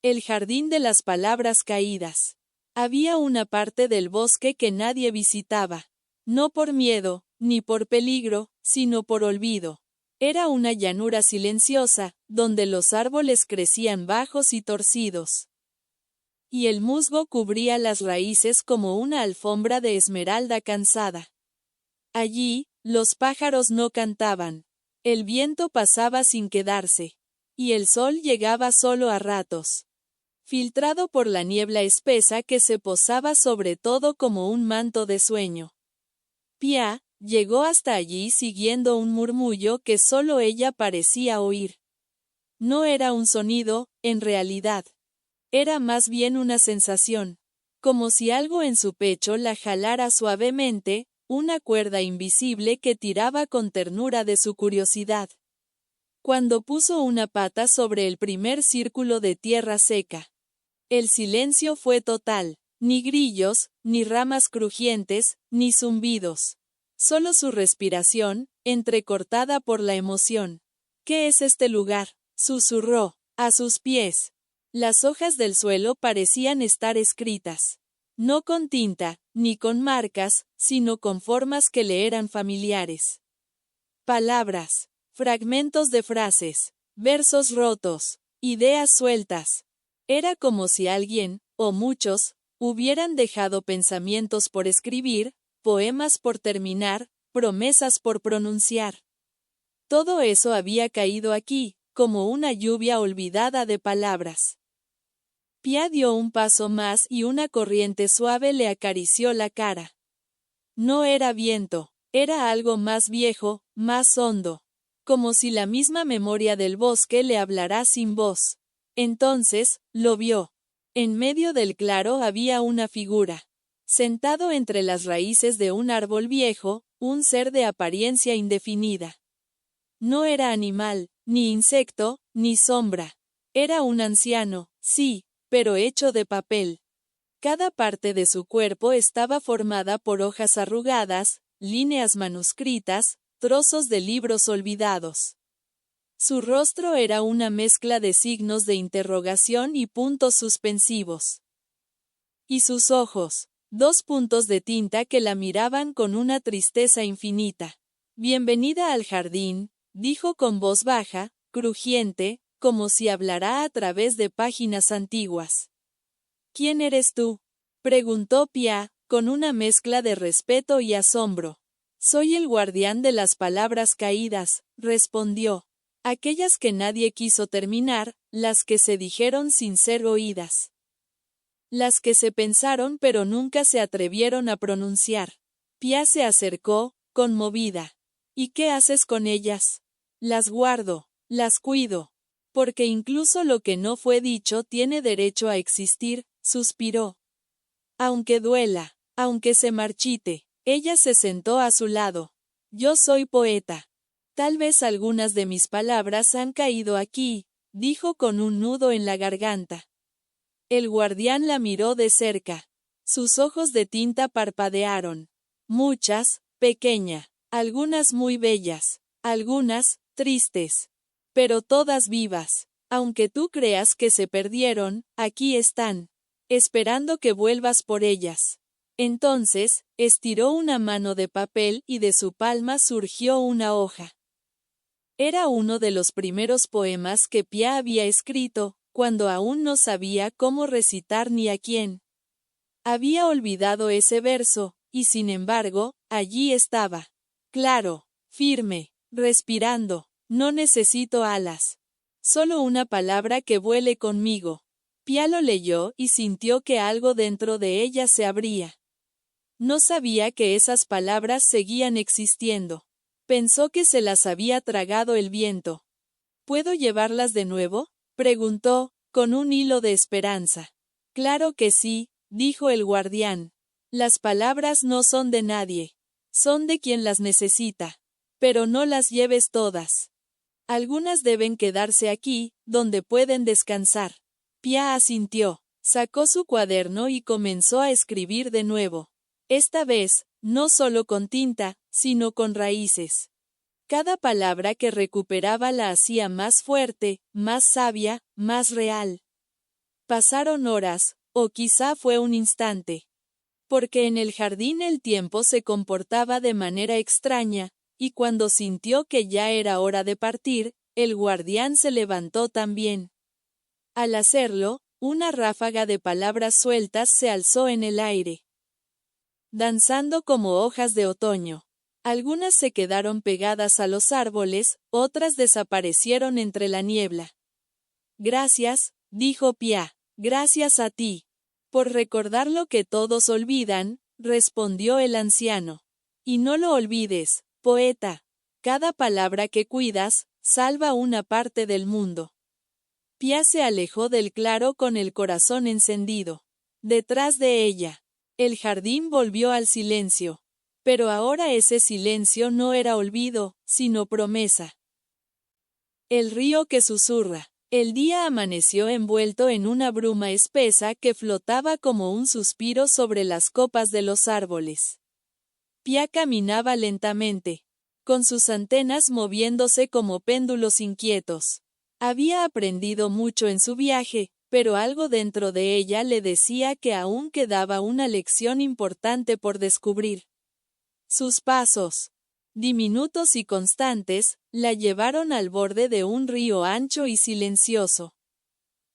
El jardín de las palabras caídas. Había una parte del bosque que nadie visitaba. No por miedo, ni por peligro, sino por olvido. Era una llanura silenciosa, donde los árboles crecían bajos y torcidos. Y el musgo cubría las raíces como una alfombra de esmeralda cansada. Allí, los pájaros no cantaban. El viento pasaba sin quedarse. Y el sol llegaba solo a ratos, filtrado por la niebla espesa que se posaba sobre todo como un manto de sueño. Pia llegó hasta allí siguiendo un murmullo que solo ella parecía oír. No era un sonido, en realidad. Era más bien una sensación, como si algo en su pecho la jalara suavemente, una cuerda invisible que tiraba con ternura de su curiosidad. Cuando puso una pata sobre el primer círculo de tierra seca, el silencio fue total, ni grillos, ni ramas crujientes, ni zumbidos. Solo su respiración, entrecortada por la emoción. ¿Qué es este lugar?, susurró, a sus pies. Las hojas del suelo parecían estar escritas. No con tinta, ni con marcas, sino con formas que le eran familiares. Palabras, fragmentos de frases, versos rotos, ideas sueltas. Era como si alguien, o muchos, hubieran dejado pensamientos por escribir, poemas por terminar, promesas por pronunciar. Todo eso había caído aquí, como una lluvia olvidada de palabras. Pia dio un paso más y una corriente suave le acarició la cara. No era viento, era algo más viejo, más hondo, como si la misma memoria del bosque le hablara sin voz. Entonces, lo vio. En medio del claro había una figura. Sentado entre las raíces de un árbol viejo, un ser de apariencia indefinida. No era animal, ni insecto, ni sombra. Era un anciano, sí, pero hecho de papel. Cada parte de su cuerpo estaba formada por hojas arrugadas, líneas manuscritas, trozos de libros olvidados. Su rostro era una mezcla de signos de interrogación y puntos suspensivos. Y sus ojos, Dos puntos de tinta que la miraban con una tristeza infinita. Bienvenida al jardín, dijo con voz baja, crujiente, como si hablara a través de páginas antiguas. ¿Quién eres tú?, preguntó Pia, con una mezcla de respeto y asombro. Soy el guardián de las palabras caídas, respondió. Aquellas que nadie quiso terminar, las que se dijeron sin ser oídas. Las que se pensaron pero nunca se atrevieron a pronunciar. Pia se acercó, conmovida. ¿Y qué haces con ellas? Las guardo, las cuido. Porque incluso lo que no fue dicho tiene derecho a existir, suspiró. Aunque duela, aunque se marchite. Ella se sentó a su lado. Yo soy poeta. Tal vez algunas de mis palabras han caído aquí, dijo con un nudo en la garganta. El guardián la miró de cerca. Sus ojos de tinta parpadearon. Muchas, pequeña, algunas muy bellas, algunas, tristes. Pero todas vivas. Aunque tú creas que se perdieron, aquí están, esperando que vuelvas por ellas. Entonces, estiró una mano de papel y de su palma surgió una hoja. Era uno de los primeros poemas que Pia había escrito, cuando aún no sabía cómo recitar ni a quién. Había olvidado ese verso, y sin embargo, allí estaba. Claro, firme, respirando. No necesito alas. Solo una palabra que vuele conmigo. Pia lo leyó y sintió que algo dentro de ella se abría. No sabía que esas palabras seguían existiendo. Pensó que se las había tragado el viento. ¿Puedo llevarlas de nuevo?, preguntó, con un hilo de esperanza. Claro que sí, dijo el guardián. Las palabras no son de nadie. Son de quien las necesita. Pero no las lleves todas. Algunas deben quedarse aquí, donde pueden descansar. Pia asintió. Sacó su cuaderno y comenzó a escribir de nuevo. Esta vez, no solo con tinta, sino con raíces. Cada palabra que recuperaba la hacía más fuerte, más sabia, más real. Pasaron horas, o quizá fue un instante. Porque en el jardín el tiempo se comportaba de manera extraña, y cuando sintió que ya era hora de partir, el guardián se levantó también. Al hacerlo, una ráfaga de palabras sueltas se alzó en el aire, danzando como hojas de otoño. Algunas se quedaron pegadas a los árboles, otras desaparecieron entre la niebla. Gracias, dijo Pia, gracias a ti. Por recordar lo que todos olvidan, respondió el anciano. Y no lo olvides, poeta. Cada palabra que cuidas, salva una parte del mundo. Pia se alejó del claro con el corazón encendido. Detrás de ella, el jardín volvió al silencio. Pero ahora ese silencio no era olvido, sino promesa. El río que susurra. El día amaneció envuelto en una bruma espesa que flotaba como un suspiro sobre las copas de los árboles. Pia caminaba lentamente, con sus antenas moviéndose como péndulos inquietos. Había aprendido mucho en su viaje, pero algo dentro de ella le decía que aún quedaba una lección importante por descubrir. Sus pasos, diminutos y constantes, la llevaron al borde de un río ancho y silencioso.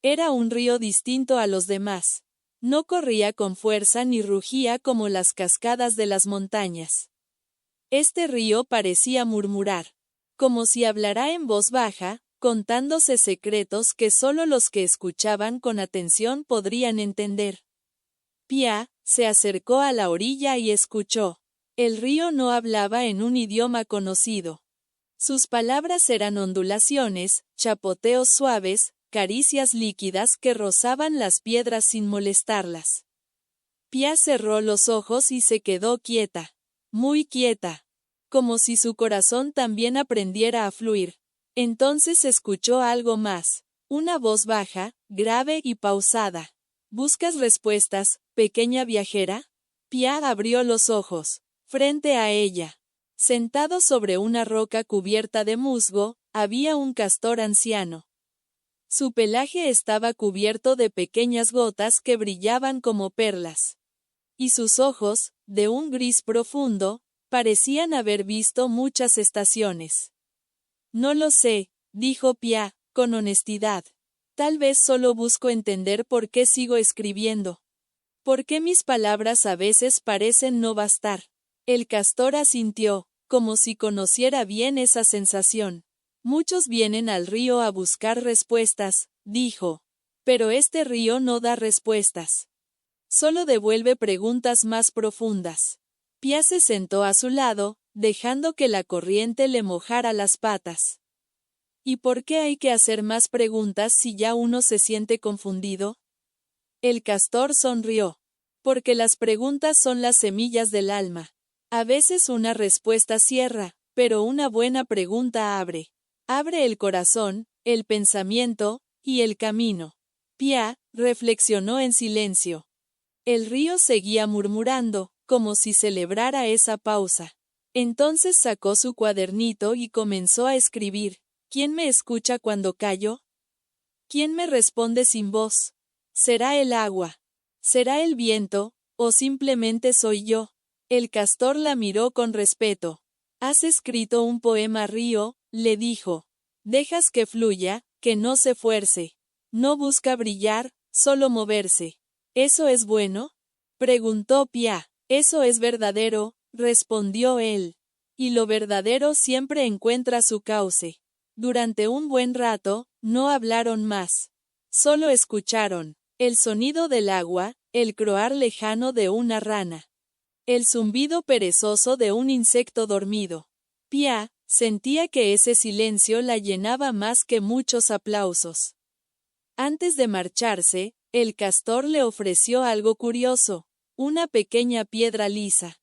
Era un río distinto a los demás. No corría con fuerza ni rugía como las cascadas de las montañas. Este río parecía murmurar, como si hablara en voz baja, contándose secretos que solo los que escuchaban con atención podrían entender. Pia se acercó a la orilla y escuchó. El río no hablaba en un idioma conocido. Sus palabras eran ondulaciones, chapoteos suaves, caricias líquidas que rozaban las piedras sin molestarlas. Pia cerró los ojos y se quedó quieta, muy quieta, como si su corazón también aprendiera a fluir. Entonces escuchó algo más, una voz baja, grave y pausada. ¿Buscas respuestas, pequeña viajera? Pia abrió los ojos. Frente a ella, sentado sobre una roca cubierta de musgo, había un castor anciano. Su pelaje estaba cubierto de pequeñas gotas que brillaban como perlas. y sus ojos, de un gris profundo, parecían haber visto muchas estaciones. No lo sé, dijo Pia, con honestidad. Tal vez solo busco entender por qué sigo escribiendo. ¿Por qué mis palabras a veces parecen no bastar? El castor asintió, como si conociera bien esa sensación. Muchos vienen al río a buscar respuestas, dijo. Pero este río no da respuestas. Solo devuelve preguntas más profundas. Pia se sentó a su lado, dejando que la corriente le mojara las patas. ¿Y por qué hay que hacer más preguntas si ya uno se siente confundido? El castor sonrió. Porque las preguntas son las semillas del alma. A veces una respuesta cierra, pero una buena pregunta abre. Abre el corazón, el pensamiento, y el camino. Pia reflexionó en silencio. El río seguía murmurando, como si celebrara esa pausa. Entonces sacó su cuadernito y comenzó a escribir. ¿Quién me escucha cuando callo? ¿Quién me responde sin voz? ¿Será el agua? ¿Será el viento? ¿O simplemente soy yo? El castor la miró con respeto. ¿Has escrito un poema, río?, le dijo. Dejas que fluya, que no se fuerce. No busca brillar, solo moverse. ¿Eso es bueno?, preguntó Pia. Eso es verdadero, respondió él. Y lo verdadero siempre encuentra su cauce. Durante un buen rato, no hablaron más. Solo escucharon el sonido del agua, el croar lejano de una rana, el zumbido perezoso de un insecto dormido. Pia sentía que ese silencio la llenaba más que muchos aplausos. Antes de marcharse, el castor le ofreció algo curioso, una pequeña piedra lisa,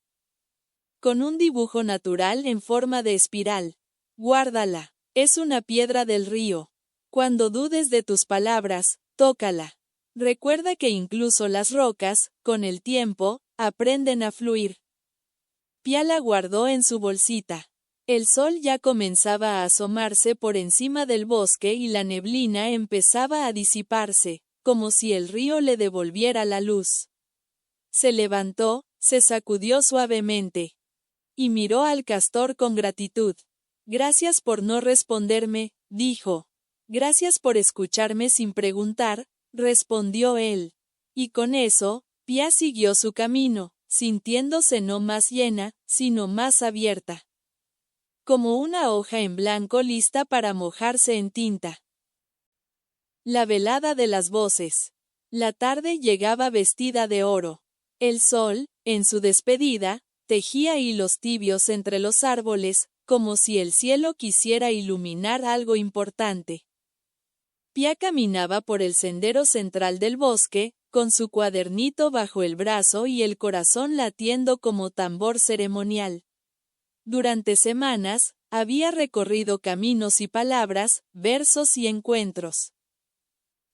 con un dibujo natural en forma de espiral. Guárdala. Es una piedra del río. Cuando dudes de tus palabras, tócala. Recuerda que incluso las rocas, con el tiempo, aprenden a fluir. Pia la guardó en su bolsita. El sol ya comenzaba a asomarse por encima del bosque y la neblina empezaba a disiparse, como si el río le devolviera la luz. Se levantó, se sacudió suavemente. Y miró al castor con gratitud. Gracias por no responderme, dijo. Gracias por escucharme sin preguntar, respondió él. Y con eso, Pia siguió su camino, sintiéndose no más llena, sino más abierta. Como una hoja en blanco lista para mojarse en tinta. La velada de las voces. La tarde llegaba vestida de oro. El sol, en su despedida, tejía hilos tibios entre los árboles, como si el cielo quisiera iluminar algo importante. Pia caminaba por el sendero central del bosque, con su cuadernito bajo el brazo y el corazón latiendo como tambor ceremonial. Durante semanas, había recorrido caminos y palabras, versos y encuentros.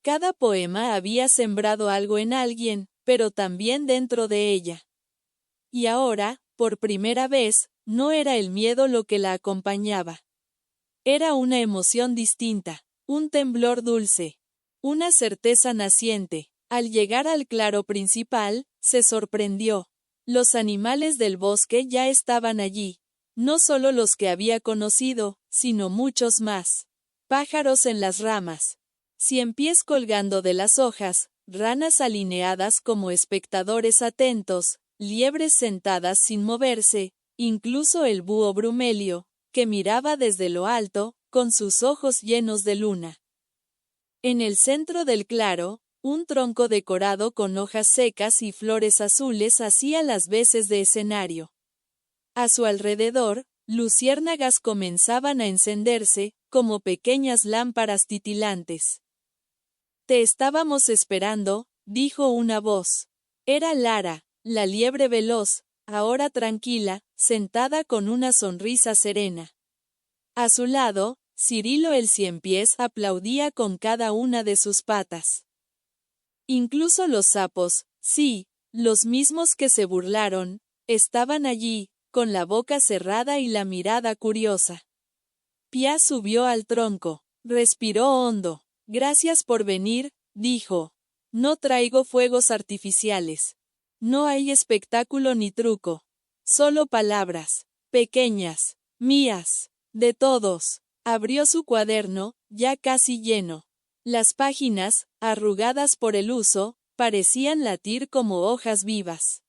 Cada poema había sembrado algo en alguien, pero también dentro de ella. Y ahora, por primera vez, no era el miedo lo que la acompañaba. Era una emoción distinta, un temblor dulce, una certeza naciente. Al llegar al claro principal, se sorprendió. Los animales del bosque ya estaban allí. No solo los que había conocido, sino muchos más. Pájaros en las ramas. Ciempiés colgando de las hojas, ranas alineadas como espectadores atentos, liebres sentadas sin moverse, incluso el búho brumelio, que miraba desde lo alto, con sus ojos llenos de luna. En el centro del claro, un tronco decorado con hojas secas y flores azules hacía las veces de escenario. A su alrededor, luciérnagas comenzaban a encenderse, como pequeñas lámparas titilantes. Te estábamos esperando, dijo una voz. Era Lara, la liebre veloz, ahora tranquila, sentada con una sonrisa serena. A su lado, Cirilo el ciempiés aplaudía con cada una de sus patas. Incluso los sapos, sí, los mismos que se burlaron, estaban allí, con la boca cerrada y la mirada curiosa. Pia subió al tronco, respiró hondo. Gracias por venir, dijo. No traigo fuegos artificiales. No hay espectáculo ni truco. Solo palabras, pequeñas, mías, de todos. Abrió su cuaderno, ya casi lleno. Las páginas, arrugadas por el uso, parecían latir como hojas vivas.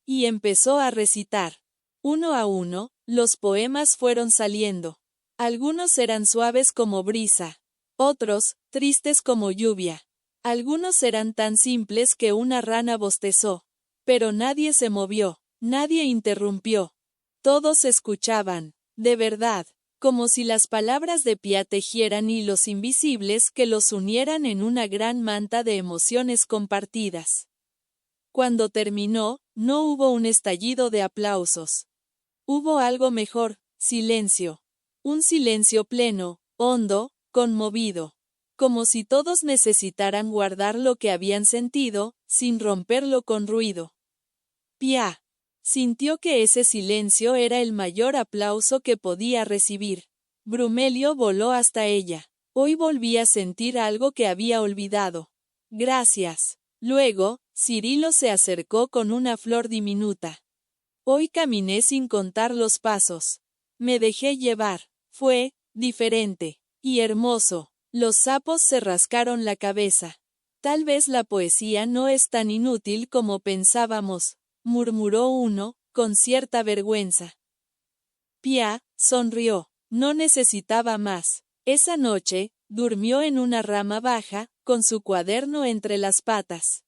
Y empezó a recitar. Uno a uno, los poemas fueron saliendo. Algunos eran suaves como brisa. Otros, tristes como lluvia. Algunos eran tan simples que una rana bostezó. Pero nadie se movió, nadie interrumpió. Todos escuchaban, de verdad, como si las palabras de Pia tejieran hilos invisibles que los unieran en una gran manta de emociones compartidas. Cuando terminó, no hubo un estallido de aplausos. Hubo algo mejor, silencio. Un silencio pleno, hondo, conmovido. Como si todos necesitaran guardar lo que habían sentido, sin romperlo con ruido. Pia sintió que ese silencio era el mayor aplauso que podía recibir. Brumelio voló hasta ella. Hoy volví a sentir algo que había olvidado. Gracias. Luego, Cirilo se acercó con una flor diminuta. Hoy caminé sin contar los pasos. Me dejé llevar. Fue diferente y hermoso. Los sapos se rascaron la cabeza. Tal vez la poesía no es tan inútil como pensábamos, murmuró uno, con cierta vergüenza. Pia sonrió. No necesitaba más. Esa noche, durmió en una rama baja, con su cuaderno entre las patas.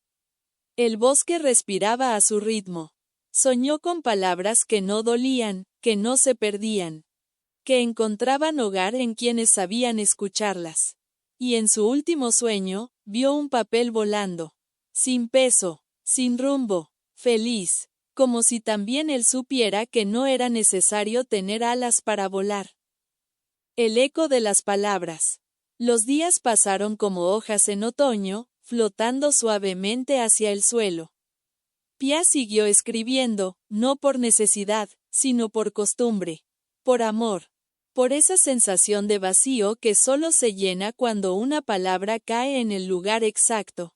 El bosque respiraba a su ritmo. Soñó con palabras que no dolían, que no se perdían, que encontraban hogar en quienes sabían escucharlas. Y en su último sueño, vio un papel volando. Sin peso, sin rumbo, feliz, como si también él supiera que no era necesario tener alas para volar. El eco de las palabras. Los días pasaron como hojas en otoño, flotando suavemente hacia el suelo. Pia siguió escribiendo, no por necesidad, sino por costumbre, por amor, por esa sensación de vacío que solo se llena cuando una palabra cae en el lugar exacto.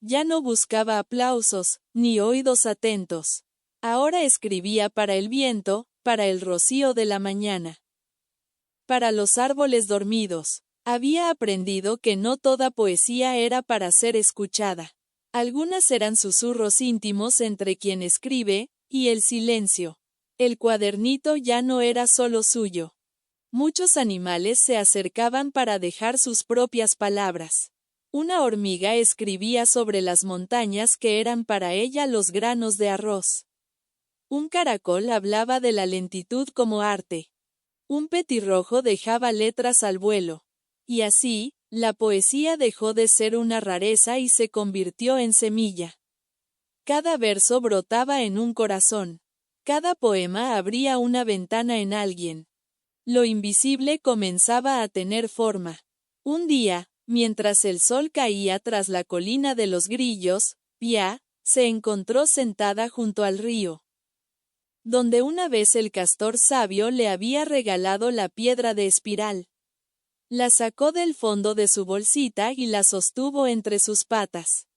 Ya no buscaba aplausos, ni oídos atentos. Ahora escribía para el viento, para el rocío de la mañana. Para los árboles dormidos. Había aprendido que no toda poesía era para ser escuchada. Algunas eran susurros íntimos entre quien escribe, y el silencio. El cuadernito ya no era solo suyo. Muchos animales se acercaban para dejar sus propias palabras. Una hormiga escribía sobre las montañas que eran para ella los granos de arroz. Un caracol hablaba de la lentitud como arte. Un petirrojo dejaba letras al vuelo. Y así, la poesía dejó de ser una rareza y se convirtió en semilla. Cada verso brotaba en un corazón. Cada poema abría una ventana en alguien. Lo invisible comenzaba a tener forma. Un día, mientras el sol caía tras la colina de los grillos, Pia se encontró sentada junto al río, donde una vez el castor sabio le había regalado la piedra de espiral. La sacó del fondo de su bolsita y la sostuvo entre sus patas.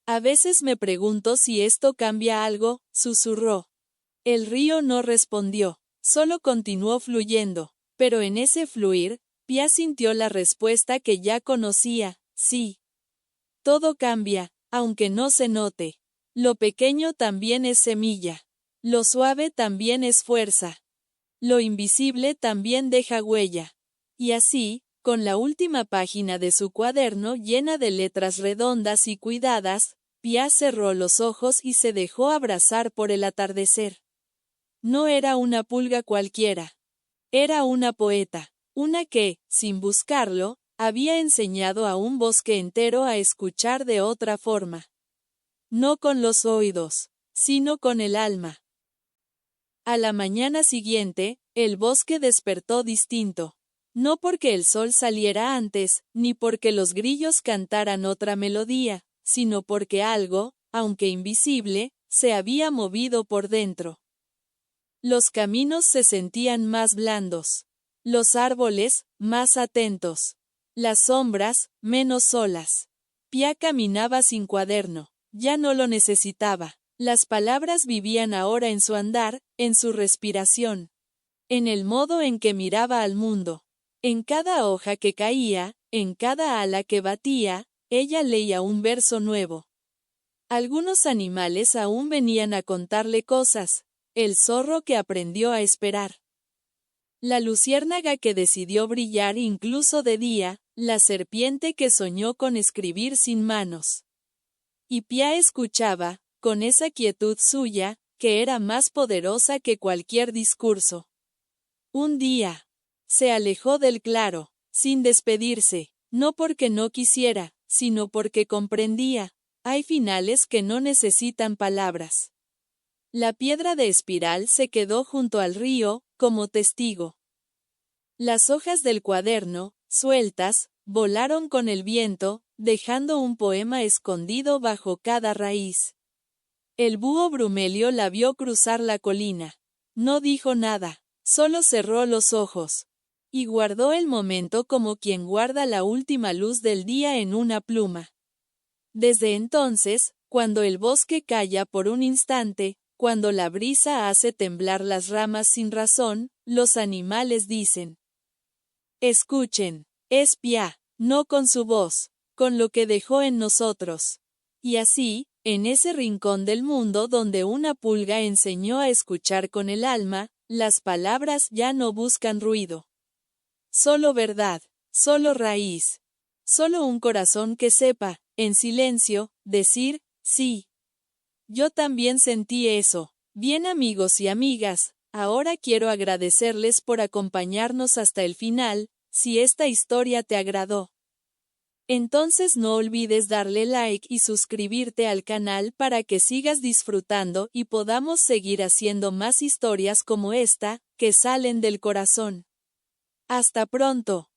A veces me pregunto si esto cambia algo, susurró. El río no respondió, solo continuó fluyendo, pero en ese fluir, Pia sintió la respuesta que ya conocía, sí. Todo cambia, aunque no se note. Lo pequeño también es semilla. Lo suave también es fuerza. Lo invisible también deja huella. Y así, con la última página de su cuaderno llena de letras redondas y cuidadas, Pia cerró los ojos y se dejó abrazar por el atardecer. No era una pulga cualquiera. Era una poeta, una que, sin buscarlo, había enseñado a un bosque entero a escuchar de otra forma. No con los oídos, sino con el alma. A la mañana siguiente, el bosque despertó distinto. No porque el sol saliera antes, ni porque los grillos cantaran otra melodía, sino porque algo, aunque invisible, se había movido por dentro. Los caminos se sentían más blandos. Los árboles, más atentos. Las sombras, menos solas. Pia caminaba sin cuaderno. Ya no lo necesitaba. Las palabras vivían ahora en su andar, en su respiración, en el modo en que miraba al mundo. En cada hoja que caía, en cada ala que batía, ella leía un verso nuevo. Algunos animales aún venían a contarle cosas. El zorro que aprendió a esperar. La luciérnaga que decidió brillar incluso de día, la serpiente que soñó con escribir sin manos. Y Pia escuchaba, con esa quietud suya, que era más poderosa que cualquier discurso. Un día, se alejó del claro, sin despedirse, no porque no quisiera, sino porque comprendía. Hay finales que no necesitan palabras. La piedra de espiral se quedó junto al río, como testigo. Las hojas del cuaderno, sueltas, volaron con el viento, dejando un poema escondido bajo cada raíz. El búho Brumelio la vio cruzar la colina. No dijo nada, solo cerró los ojos. Y guardó el momento como quien guarda la última luz del día en una pluma. Desde entonces, cuando el bosque calla por un instante, cuando la brisa hace temblar las ramas sin razón, los animales dicen: escuchen, es Pia, no con su voz, con lo que dejó en nosotros. Y así, en ese rincón del mundo donde una pulga enseñó a escuchar con el alma, las palabras ya no buscan ruido. Solo verdad, solo raíz. Solo un corazón que sepa, en silencio, decir, sí. Yo también sentí eso. Bien, amigos y amigas, ahora quiero agradecerles por acompañarnos hasta el final. Si esta historia te agradó, entonces no olvides darle like y suscribirte al canal para que sigas disfrutando y podamos seguir haciendo más historias como esta, que salen del corazón. Hasta pronto.